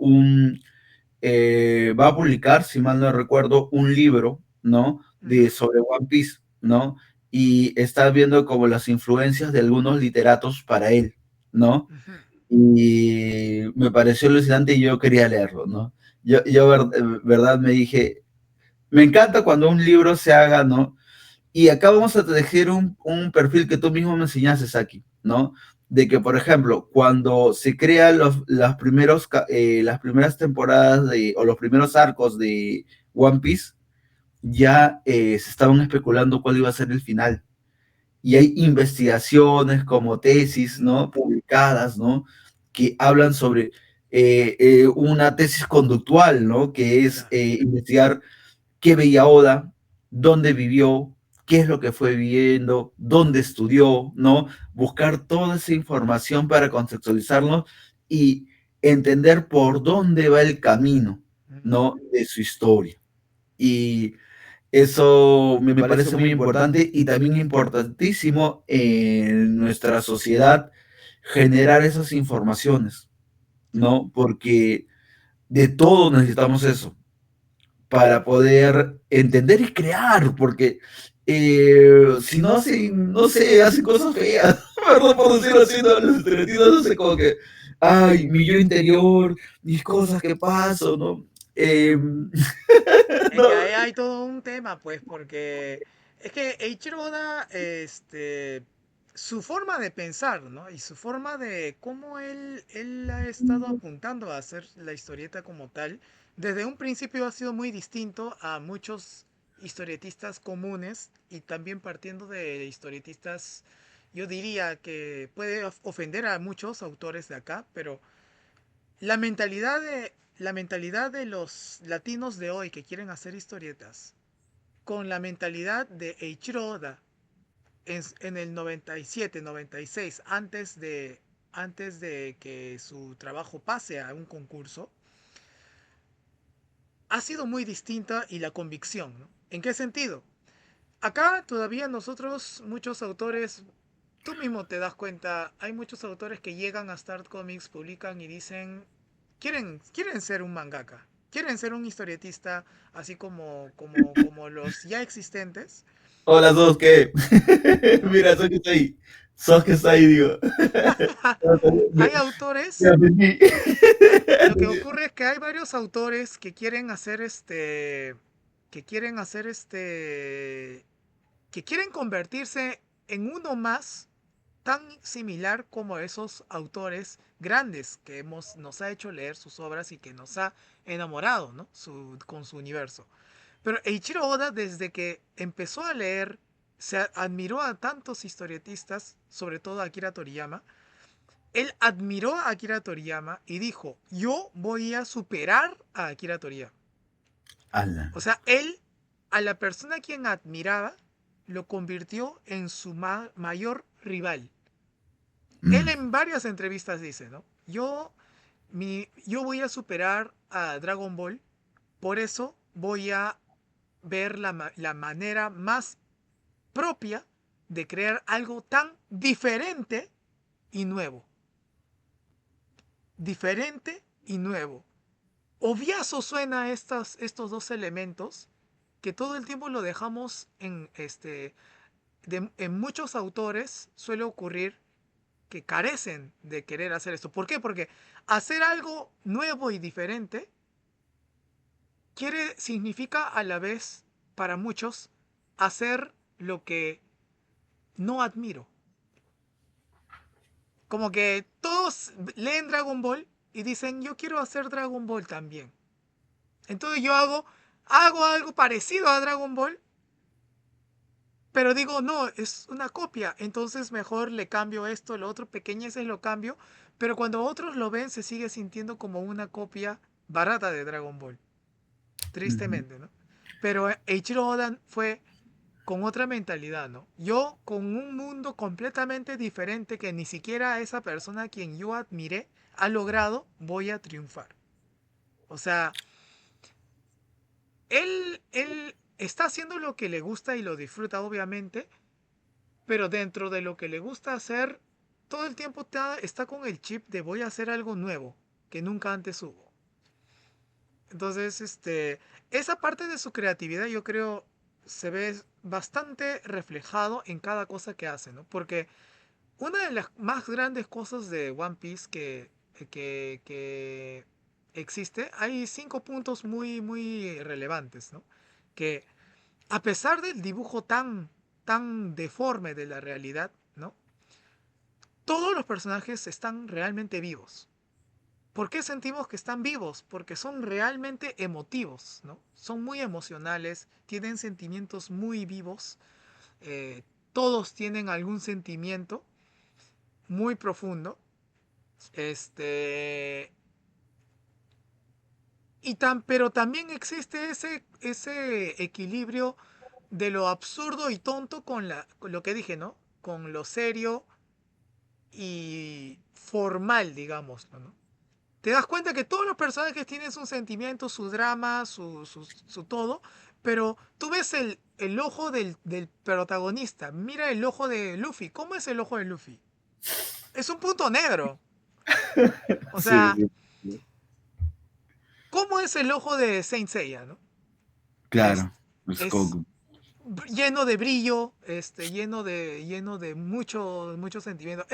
va a publicar, si mal no recuerdo, un libro, ¿no? ujú, Sobre One Piece, ¿no? Y está viendo como las influencias de algunos literatos para él, ¿no? ujú. Y me pareció alucinante y yo quería leerlo, ¿no? Verdad, me dije, me encanta cuando un libro se haga, ¿no? Y acá vamos a tejer un perfil que tú mismo me enseñaste, Saki, ¿no? de que, por ejemplo, cuando se crean las primeras temporadas o los primeros arcos de One Piece, ya se estaban especulando cuál iba a ser el final. Y hay investigaciones como tesis, ¿no? Publicadas, ¿no? Que hablan sobre una tesis conductual, ¿no? Que es Claro. investigar qué veía Oda, dónde vivió, qué es lo que fue viviendo, dónde estudió, ¿no? Buscar toda esa información para contextualizarlo y entender por dónde va el camino, Ujú. ¿no? De su historia. Y eso me parece muy importante y también importantísimo en nuestra sociedad generar esas informaciones, ¿no? Porque de todo necesitamos eso para poder entender y crear, porque si no hacen, no sé, hacen cosas feas, perdón por decirlo así, ¿no? Los estereotipos hacen como que, ay, mi yo interior, mis cosas que paso, ¿no? Es que No. ahí hay todo un tema, pues, porque es que Eiichiro Oda, su forma de pensar, ¿no? Y su forma de cómo él ha estado apuntando a hacer la historieta como tal, desde un principio ha sido muy distinto a muchos historietistas comunes y también partiendo de historietistas, yo diría que puede ofender a muchos autores de acá, pero la mentalidad de los latinos de hoy que quieren hacer historietas con la mentalidad de Eiichiro Oda en el 97, 96, antes de que su trabajo pase a un concurso, ha sido muy distinta y la convicción, ¿no? ¿En qué sentido? Acá todavía nosotros, muchos autores, tú mismo te das cuenta, hay muchos autores que llegan a Start Comics, publican y dicen, quieren ser un mangaka, quieren ser un historietista, así como los ya existentes, Hola, Sos, ¿qué? ¿no? Mira, Sos que está ahí. Sos que está ahí, digo. Me, Hay me autores, aprendí. lo que ocurre es que hay varios autores que quieren hacer que quieren hacer que quieren convertirse en uno más tan similar como esos autores grandes que nos ha hecho leer sus obras y que nos ha enamorado, ¿no? Con su universo. Pero Eiichiro Oda, desde que empezó a leer, se admiró a tantos historietistas, sobre todo a Akira Toriyama. Él admiró a Akira Toriyama y dijo, yo voy a superar a Akira Toriyama. Ala. O sea, él, a la persona a quien admiraba, lo convirtió en su mayor rival. Él Mm, en varias entrevistas dice, ¿no? Yo voy a superar a Dragon Ball, por eso voy a ver la manera más propia de crear algo tan diferente y nuevo. Diferente y nuevo. Obviazo suena estos dos elementos que todo el tiempo lo dejamos en muchos autores suele ocurrir que carecen de querer hacer esto. ¿Por qué? Porque hacer algo nuevo y diferente significa a la vez, para muchos, hacer lo que no admiro. Como que todos leen Dragon Ball y dicen, yo quiero hacer Dragon Ball también. Entonces hago algo parecido a Dragon Ball, pero digo, no, es una copia. Entonces mejor le cambio esto, lo otro, pequeñeces lo cambio. Pero cuando otros lo ven, se sigue sintiendo como una copia barata de Dragon Ball. ujú. Tristemente, ¿no? Pero Eiichiro Oda fue con otra mentalidad, ¿no? Yo con un mundo completamente diferente que ni siquiera esa persona a quien yo admiré ha logrado, voy a triunfar. O sea, él está haciendo lo que le gusta y lo disfruta, obviamente, pero dentro de lo que le gusta hacer, todo el tiempo está con el chip de voy a hacer algo nuevo que nunca antes hubo. Entonces, esa parte de su creatividad yo creo se ve bastante reflejado en cada cosa que hace, ¿no? Porque una de las más grandes cosas de One Piece que existe, hay 5 puntos muy relevantes, ¿no? Que a pesar del dibujo tan deforme de la realidad, ¿no? todos los personajes están realmente vivos. ¿Por qué sentimos que están vivos? Porque son realmente emotivos, ¿no? Son muy emocionales, tienen sentimientos muy vivos, eh, todos tienen algún sentimiento muy profundo, este, pero también existe ese equilibrio de lo absurdo y tonto con lo que dije, ¿no? Con lo serio y formal, digamos, ¿no? Te das cuenta que todos los personajes tienen sus sentimientos, su drama, su todo, pero tú ves el ojo del protagonista, mira el ojo de Luffy, ¿cómo es el ojo de Luffy? Es un punto negro. O Sí, sea, sí, ¿cómo es el ojo de Saint Seiya, no? Es, claro. Es es como, lleno de brillo, lleno de mucho sentimiento.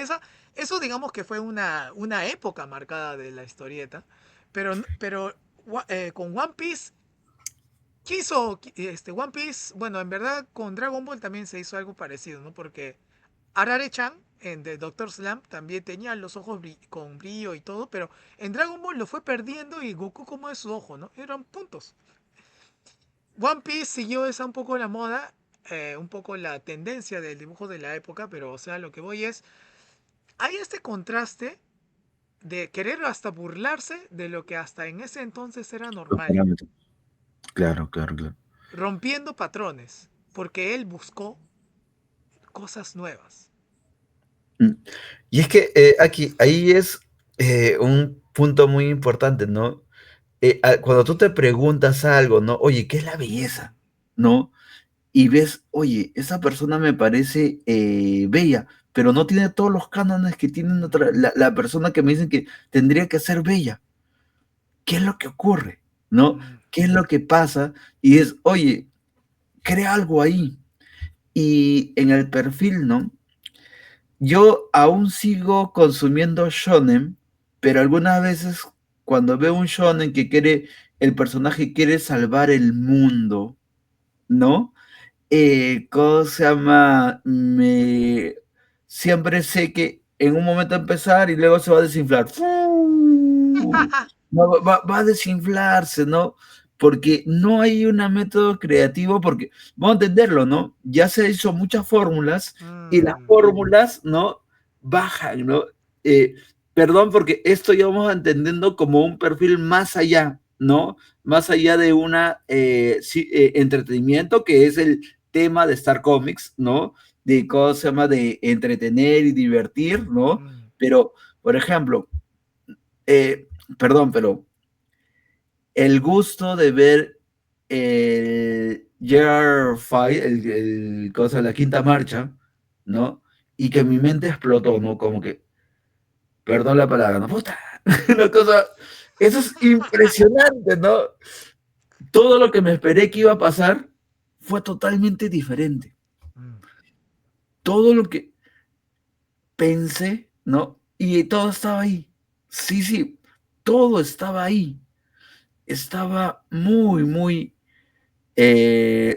Eso digamos que fue una época marcada de la historieta, pero con One Piece One Piece, bueno, en verdad con Dragon Ball también se hizo algo parecido, ¿no? Porque Arare-chan en The Doctor Slump también tenía los ojos con brillo y todo, pero en Dragon Ball lo fue perdiendo y Goku como es su ojo, ¿no? Eran puntos. One Piece siguió esa un poco la moda, un poco la tendencia del dibujo de la época, pero o sea, lo que voy es, hay este contraste de querer hasta burlarse de lo que hasta en ese entonces era los normal, parámetros. Claro, claro, claro. rompiendo patrones, porque él buscó cosas nuevas. Mm. Y es que aquí, ahí es un punto muy importante, ¿no? Cuando tú te preguntas algo, ¿no? Oye, ¿qué es la belleza? ¿No? Y ves, oye, esa persona me parece bella, pero no tiene todos los cánones que tiene la persona que me dicen que tendría que ser bella. ¿Qué es lo que ocurre? ¿No? Mm. ¿Qué es lo que pasa? Y es, oye, crea algo ahí. Y en el perfil, ¿no? Yo aún sigo consumiendo shonen, pero algunas veces cuando veo un shonen que quiere, el personaje quiere salvar el mundo, ¿no? ¿Cómo se llama? Siempre sé que en un momento va a empezar y luego se va a desinflar. ¡Fu! Va a desinflarse, ¿no? Porque no hay un método creativo, porque vamos a entenderlo, ¿no? Ya se hizo muchas fórmulas y las Mm. fórmulas, ¿no? Bajan, ¿no? Eh, Perdón, porque esto ya vamos entendiendo como un perfil más allá, ¿no? Más allá de una entretenimiento que es el tema de Star Comics, ¿no? De cómo se llama de entretener y divertir, ¿no? Mm. Pero, por ejemplo, perdón, pero el gusto de ver el Year Five, cosa, la quinta marcha, ¿no? Y que mi mente explotó, ¿no? Como que, perdón la palabra, ¿no? Puta, una cosa, eso es impresionante, ¿no? Todo lo que me esperé que iba a pasar fue totalmente diferente. Mm. Todo lo que pensé, ¿no? Y todo estaba ahí. Sí, sí, todo estaba ahí. Estaba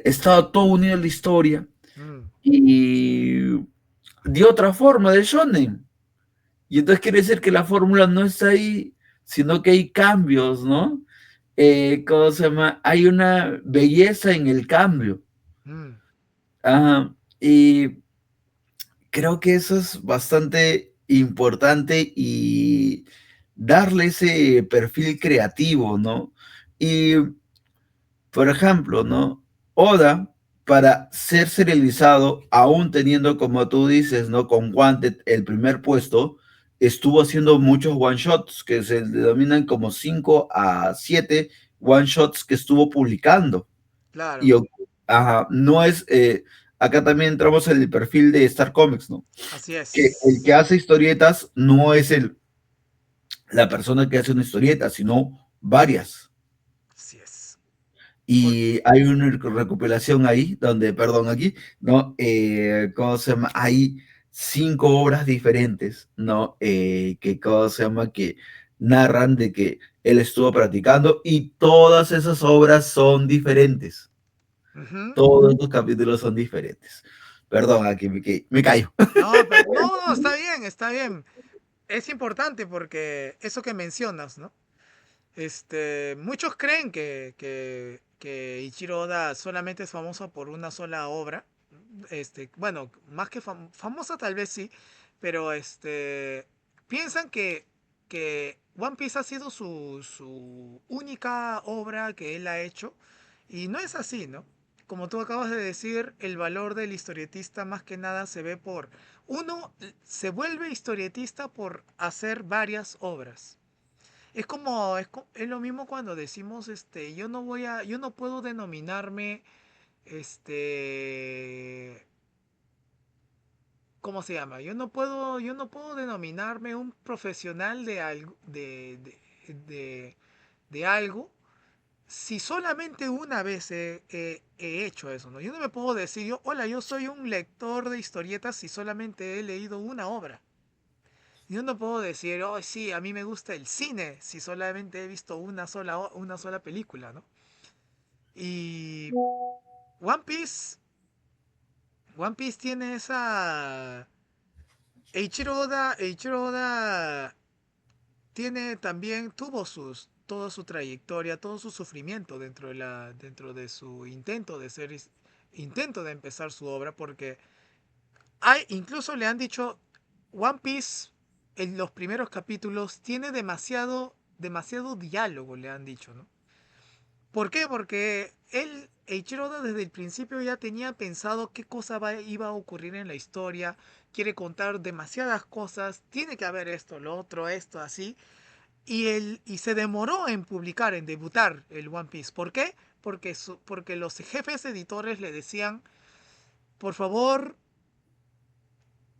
estaba todo unido en la historia Mm. y de otra forma del shonen. Y entonces quiere decir que la fórmula no está ahí, sino que hay cambios, ¿no? ¿Cómo se llama? Hay una belleza en el cambio. Mm. Ajá, y creo que eso es bastante importante y darle ese perfil creativo, ¿no? Y, por ejemplo, ¿no? Oda, para ser serializado, aún teniendo, como tú dices, ¿no? Con Wanted el primer puesto, estuvo haciendo muchos one-shots que se denominan como 5 a 7 one-shots que estuvo publicando. Y Claro, ajá, no es, acá también entramos en el perfil de Star Comics, ¿no? así Que el que es. hace historietas no es la persona que hace una historieta, sino varias. Así es. Por- Y hay una recopilación ahí, donde, perdón, aquí, ¿no? ¿Cómo se llama? Hay 5 obras diferentes, ¿no? ¿Cómo se llama? Que narran de que él estuvo practicando y todas esas obras son diferentes. Ujú. Todos los capítulos son diferentes. Perdón, aquí me callo. No, pero no, no, está bien, está bien. Es importante porque eso que mencionas, ¿no? Muchos creen que Ichiro Oda solamente es famoso por una sola obra. Bueno, más que famosa tal vez sí, pero piensan que One Piece ha sido su única obra que él ha hecho y no es así, ¿no? Como tú acabas de decir, el valor del historietista más que nada se ve por... Uno se vuelve historietista por hacer varias obras. Es lo mismo cuando decimos, yo no puedo denominarme, este, ¿cómo se llama? Yo no puedo denominarme un profesional de algo, de algo si solamente una vez he hecho eso, ¿no? Yo no me puedo decir, hola, yo soy un lector de historietas si solamente he leído una obra. Yo no puedo decir, oh, sí, a mí me gusta el cine si solamente he visto una sola película, ¿no? Y One Piece, One Piece tiene esa... Eiichiro Oda tiene también, toda su trayectoria, todo su sufrimiento dentro de su intento de empezar su obra, porque incluso le han dicho, One Piece en los primeros capítulos tiene demasiado diálogo, le han dicho, ¿no? ¿Por qué? Porque Eiichiro Oda desde el principio ya tenía pensado qué cosa iba a ocurrir en la historia, quiere contar demasiadas cosas, tiene que haber esto, lo otro, esto, así, y se demoró en publicar, en debutar el One Piece. ¿Por qué? Porque los jefes editores le decían, por favor,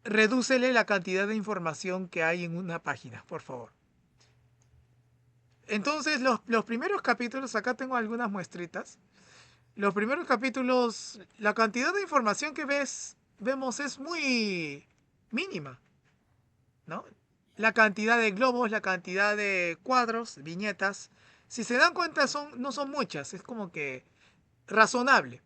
redúcele la cantidad de información que hay en una página, por favor. Entonces, los primeros capítulos, acá tengo algunas muestritas. Los primeros capítulos, la cantidad de información que vemos es muy mínima, ¿no? La cantidad de globos, la cantidad de cuadros, viñetas, si se dan cuenta no son muchas, es como que razonable,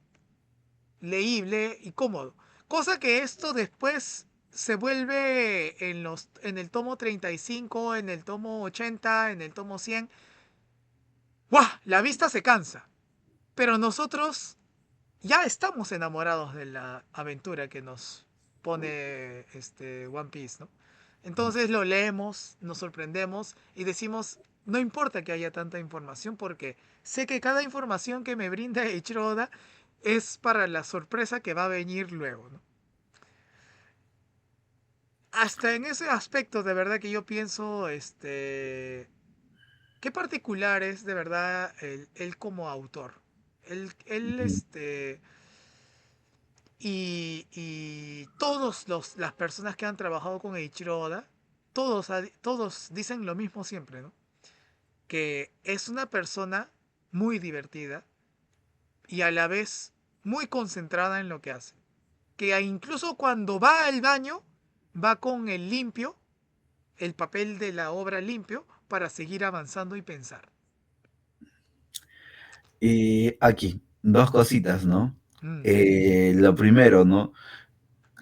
leíble y cómodo. Cosa que esto después se vuelve en el tomo 35, en el tomo 80, en el tomo 100. ¡Guau! La vista se cansa. Pero nosotros ya estamos enamorados de la aventura que nos pone One Piece, ¿no? Entonces lo leemos, nos sorprendemos y decimos, no importa que haya tanta información porque sé que cada información que me brinda Eiichiro Oda es para la sorpresa que va a venir luego, ¿no? Hasta en ese aspecto de verdad que yo pienso, qué particular es de verdad él como autor. Él y todos las personas que han trabajado con Eiichiro Oda, todos dicen lo mismo siempre, ¿no? Que es una persona muy divertida y a la vez muy concentrada en lo que hace. Que incluso cuando va al baño, va con el limpio, el papel de la obra limpio, para seguir avanzando y pensar. Y aquí, dos cositas, ¿no? Mm, Lo primero, ¿no?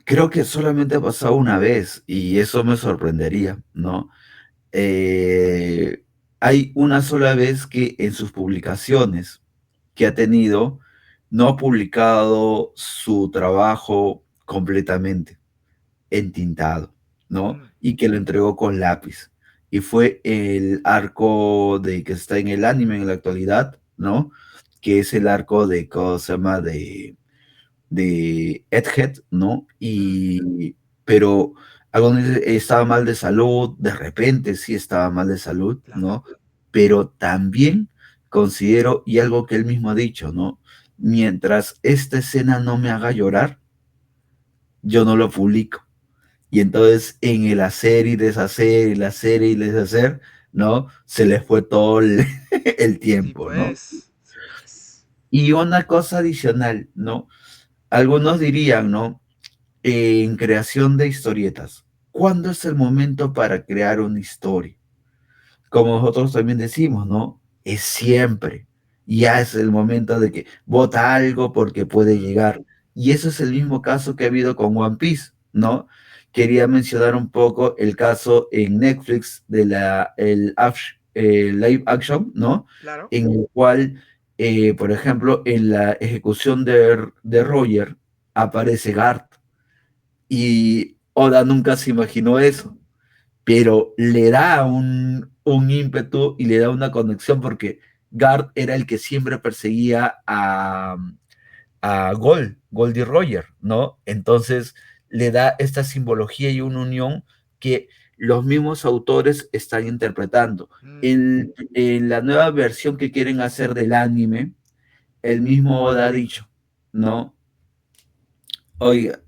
Creo que solamente ha pasado una vez y eso me sorprendería, ¿no? Hay una sola vez que en sus publicaciones que ha tenido, no ha publicado su trabajo completamente entintado, ¿no? mm, Y que lo entregó con lápiz. Y fue el arco de que está en el anime en la actualidad, ¿no? Que es el arco de, ¿cómo se llama? De Egghead, ¿no? mm, Pero estaba mal de salud, de repente sí estaba mal de salud, claro. ¿no? Pero también considero, y algo que él mismo ha dicho, ¿no? Mientras esta escena no me haga llorar, yo no lo publico. Y entonces en el hacer y deshacer, y el hacer y deshacer, ¿no? Se le fue todo el Sí, tiempo, ¿no? pues. Sí, pues. Y una cosa adicional, ¿no? Algunos dirían, ¿no? En creación de historietas, ¿cuándo es el momento para crear una historia? Como nosotros también decimos, ¿no? Es siempre. Ya es el momento de que vota algo porque puede Mm, llegar. Y eso es el mismo caso que ha habido con One Piece, ¿no? Quería mencionar un poco el caso en Netflix de live action, ¿no? Claro. En el cual, por ejemplo, en la ejecución de Roger aparece Garth y Oda nunca se imaginó eso, pero le da un ímpetu y le da una conexión porque Garth era el que siempre perseguía a Goldie Roger, ¿no? Entonces le da esta simbología y una unión que los mismos autores están interpretando. Mm, En la nueva versión que quieren hacer del anime, el mismo Oda ha dicho, ¿no? Oiga,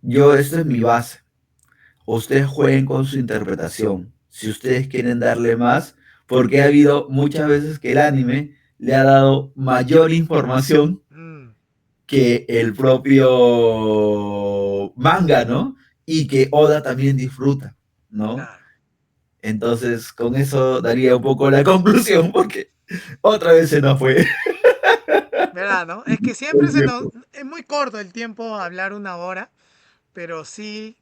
esto es mi base. Ustedes jueguen con su interpretación. Si ustedes quieren darle más, porque ha habido muchas veces que el anime le ha dado mayor información mm, que el propio manga, ¿no? Y que Oda también disfruta, ¿no? claro. Entonces, con eso daría un poco la conclusión, porque otra vez se nos fue ¿Verdad, no? Es que siempre el se nos... tiempo. Es muy corto el tiempo hablar una hora, pero sí,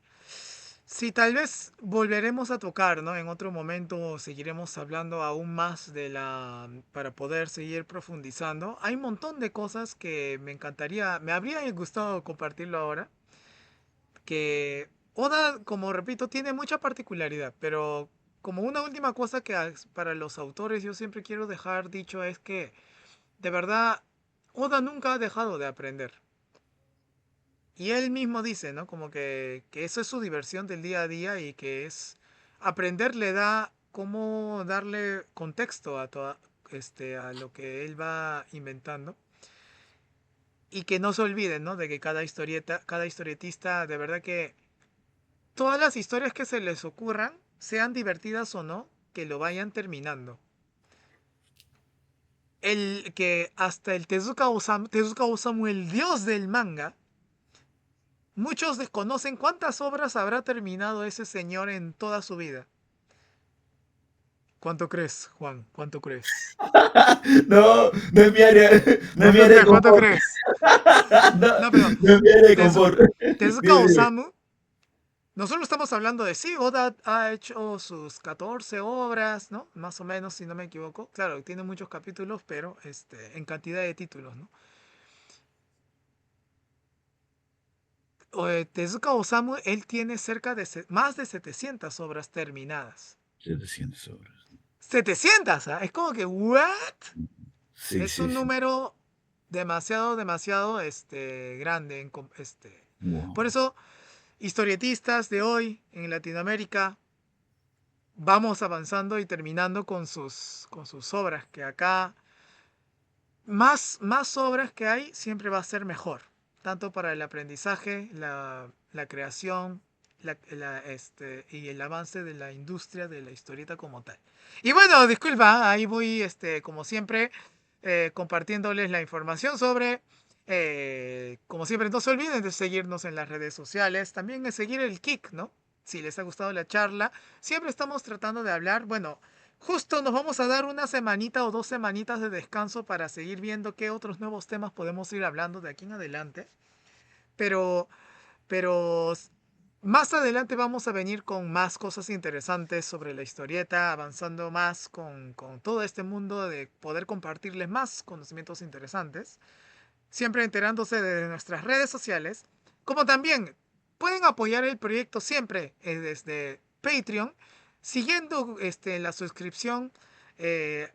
sí, tal vez volveremos a tocar, ¿no? En otro momento seguiremos hablando aún más de la... para poder seguir profundizando. Hay un montón de cosas que me encantaría, me habría gustado compartirlo ahora, que Oda, como repito, tiene mucha particularidad, pero como una última cosa que para los autores yo siempre quiero dejar dicho es que, de verdad, Oda nunca ha dejado de aprender. Y él mismo dice, ¿no? Como que eso es su diversión del día a día y que es aprender le da cómo darle contexto a a lo que él va inventando. Y que no se olviden, ¿no? De que cada historieta, cada historietista, de verdad que todas las historias que se les ocurran, sean divertidas o no, que lo vayan terminando. El que hasta el Tezuka Osamu, el dios del manga, muchos desconocen cuántas obras habrá terminado ese señor en toda su vida. ¿Cuánto crees, Juan? ¿Cuánto crees? No, no es mi área, no es mi ¿Cuánto área de crees? ¿Cuánto confort. crees? No, No, pero no es mi área de Tezu- confort. Tezuka Dime, dime. Osamu, nosotros estamos hablando de sí, Oda ha hecho sus 14 obras, ¿no? Más o menos, si no me equivoco. Claro, tiene muchos capítulos, pero en cantidad de títulos, ¿no? Tezuka Osamu, él tiene cerca de más de 700 obras terminadas. 700 horas. 700, ¿ah? Es como que, ¿what? Sí, Es sí, un sí. número demasiado, demasiado grande. Wow. Por eso, historietistas de hoy en Latinoamérica, vamos avanzando y terminando con sus obras, que acá más obras que hay siempre va a ser mejor, tanto para el aprendizaje, la creación y el avance de la industria de la historieta como tal. Y bueno, disculpa, ahí voy, como siempre, compartiéndoles la información sobre, como siempre, no se olviden de seguirnos en las redes sociales, también de seguir el Kik, ¿no? Si les ha gustado la charla, siempre estamos tratando de hablar, bueno, justo nos vamos a dar una semanita o 2 semanitas de descanso para seguir viendo qué otros nuevos temas podemos ir hablando de aquí en adelante. Pero, pero más adelante vamos a venir con más cosas interesantes sobre la historieta, avanzando más con todo este mundo de poder compartirles más conocimientos interesantes. Siempre enterándose de nuestras redes sociales. Como también pueden apoyar el proyecto siempre desde Patreon, siguiendo la suscripción,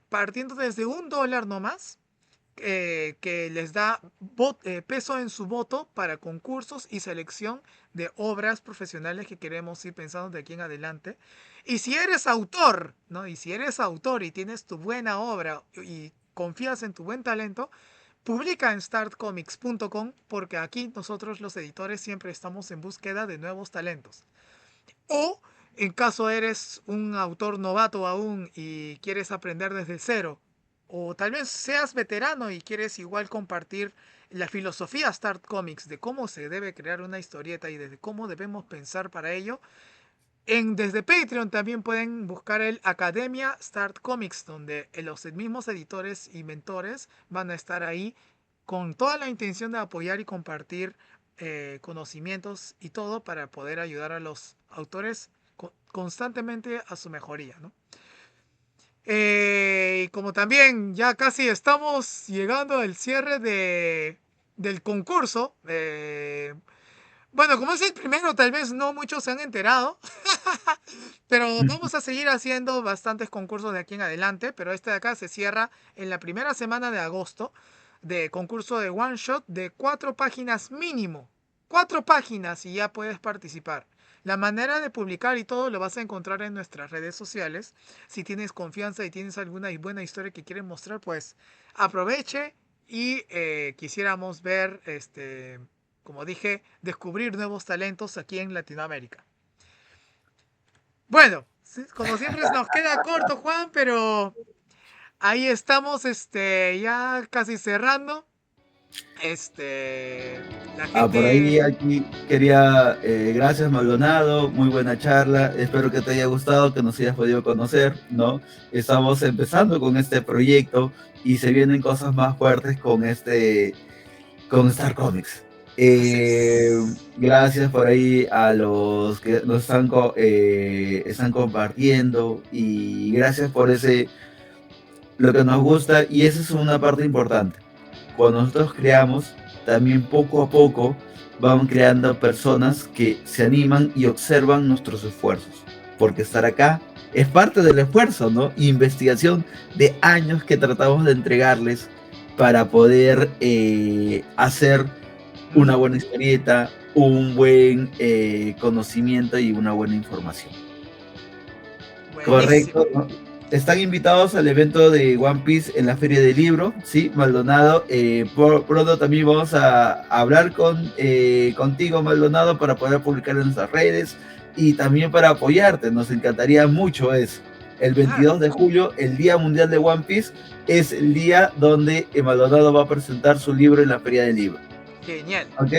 partiendo desde $1 nomás, que les da peso en su voto para concursos y selección de obras profesionales que queremos ir pensando de aquí en adelante. Y si eres autor, ¿no? Y si eres autor y tienes tu buena obra y confías en tu buen talento, publica en startcomics.com porque aquí nosotros los editores siempre estamos en búsqueda de nuevos talentos. O en caso eres un autor novato aún y quieres aprender desde cero, o tal vez seas veterano y quieres igual compartir la filosofía Start Comics de cómo se debe crear una historieta y desde cómo debemos pensar para ello, desde Patreon también pueden buscar el Academia Start Comics, donde los mismos editores y mentores van a estar ahí con toda la intención de apoyar y compartir conocimientos y todo para poder ayudar a los autores constantemente a su mejoría, ¿no? Y como también ya casi estamos llegando al cierre del concurso, bueno, como es el primero, tal vez no muchos se han enterado, pero vamos a seguir haciendo bastantes concursos de aquí en adelante, pero este de acá se cierra en la primera semana de agosto, de concurso de one shot de 4 páginas mínimo. 4 páginas y ya puedes participar. La manera de publicar y todo lo vas a encontrar en nuestras redes sociales. Si tienes confianza y tienes alguna buena historia que quieres mostrar, pues aproveche y quisiéramos ver, como dije, descubrir nuevos talentos aquí en Latinoamérica. Bueno, como siempre nos queda corto, Juan, pero ahí estamos, ya casi cerrando. La Por gente. ahí aquí quería, gracias Maldonado, muy buena charla, espero que te haya gustado, que nos hayas podido conocer, ¿no? Estamos empezando con este proyecto y se vienen cosas más fuertes con Star Comics. Así es. Gracias por ahí a los que nos están compartiendo y gracias por lo que nos gusta y esa es una parte importante. Cuando nosotros creamos, también poco a poco van creando personas que se animan y observan nuestros esfuerzos, porque estar acá es parte del esfuerzo, ¿no? Investigación de años que tratamos de entregarles para poder hacer una buena historieta, un buen conocimiento y una buena información. Buenísimo. Correcto, ¿no? Están invitados al evento de One Piece en la Feria del Libro, ¿sí? Maldonado, pronto también vamos a hablar contigo, Maldonado, para poder publicar en nuestras redes y también para apoyarte, nos encantaría mucho eso. El Claro. 22 de julio, el Día Mundial de One Piece, es el día donde Maldonado va a presentar su libro en la Feria del Libro. Genial. ¿Ok?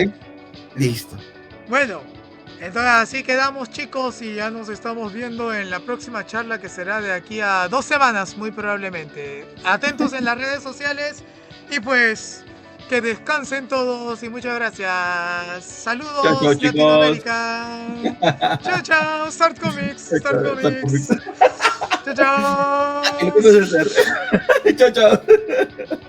Listo. Bueno, entonces así quedamos, chicos, y ya nos estamos viendo en la próxima charla que será de aquí a 2 semanas, muy probablemente. Atentos en las redes sociales y pues que descansen todos y muchas gracias. Chao, chao, Saludos, chicos. Latinoamérica. Chao, chao. Start Comics, Chao, Start chao, Comics. Chao, chao. chao. Chao, chao.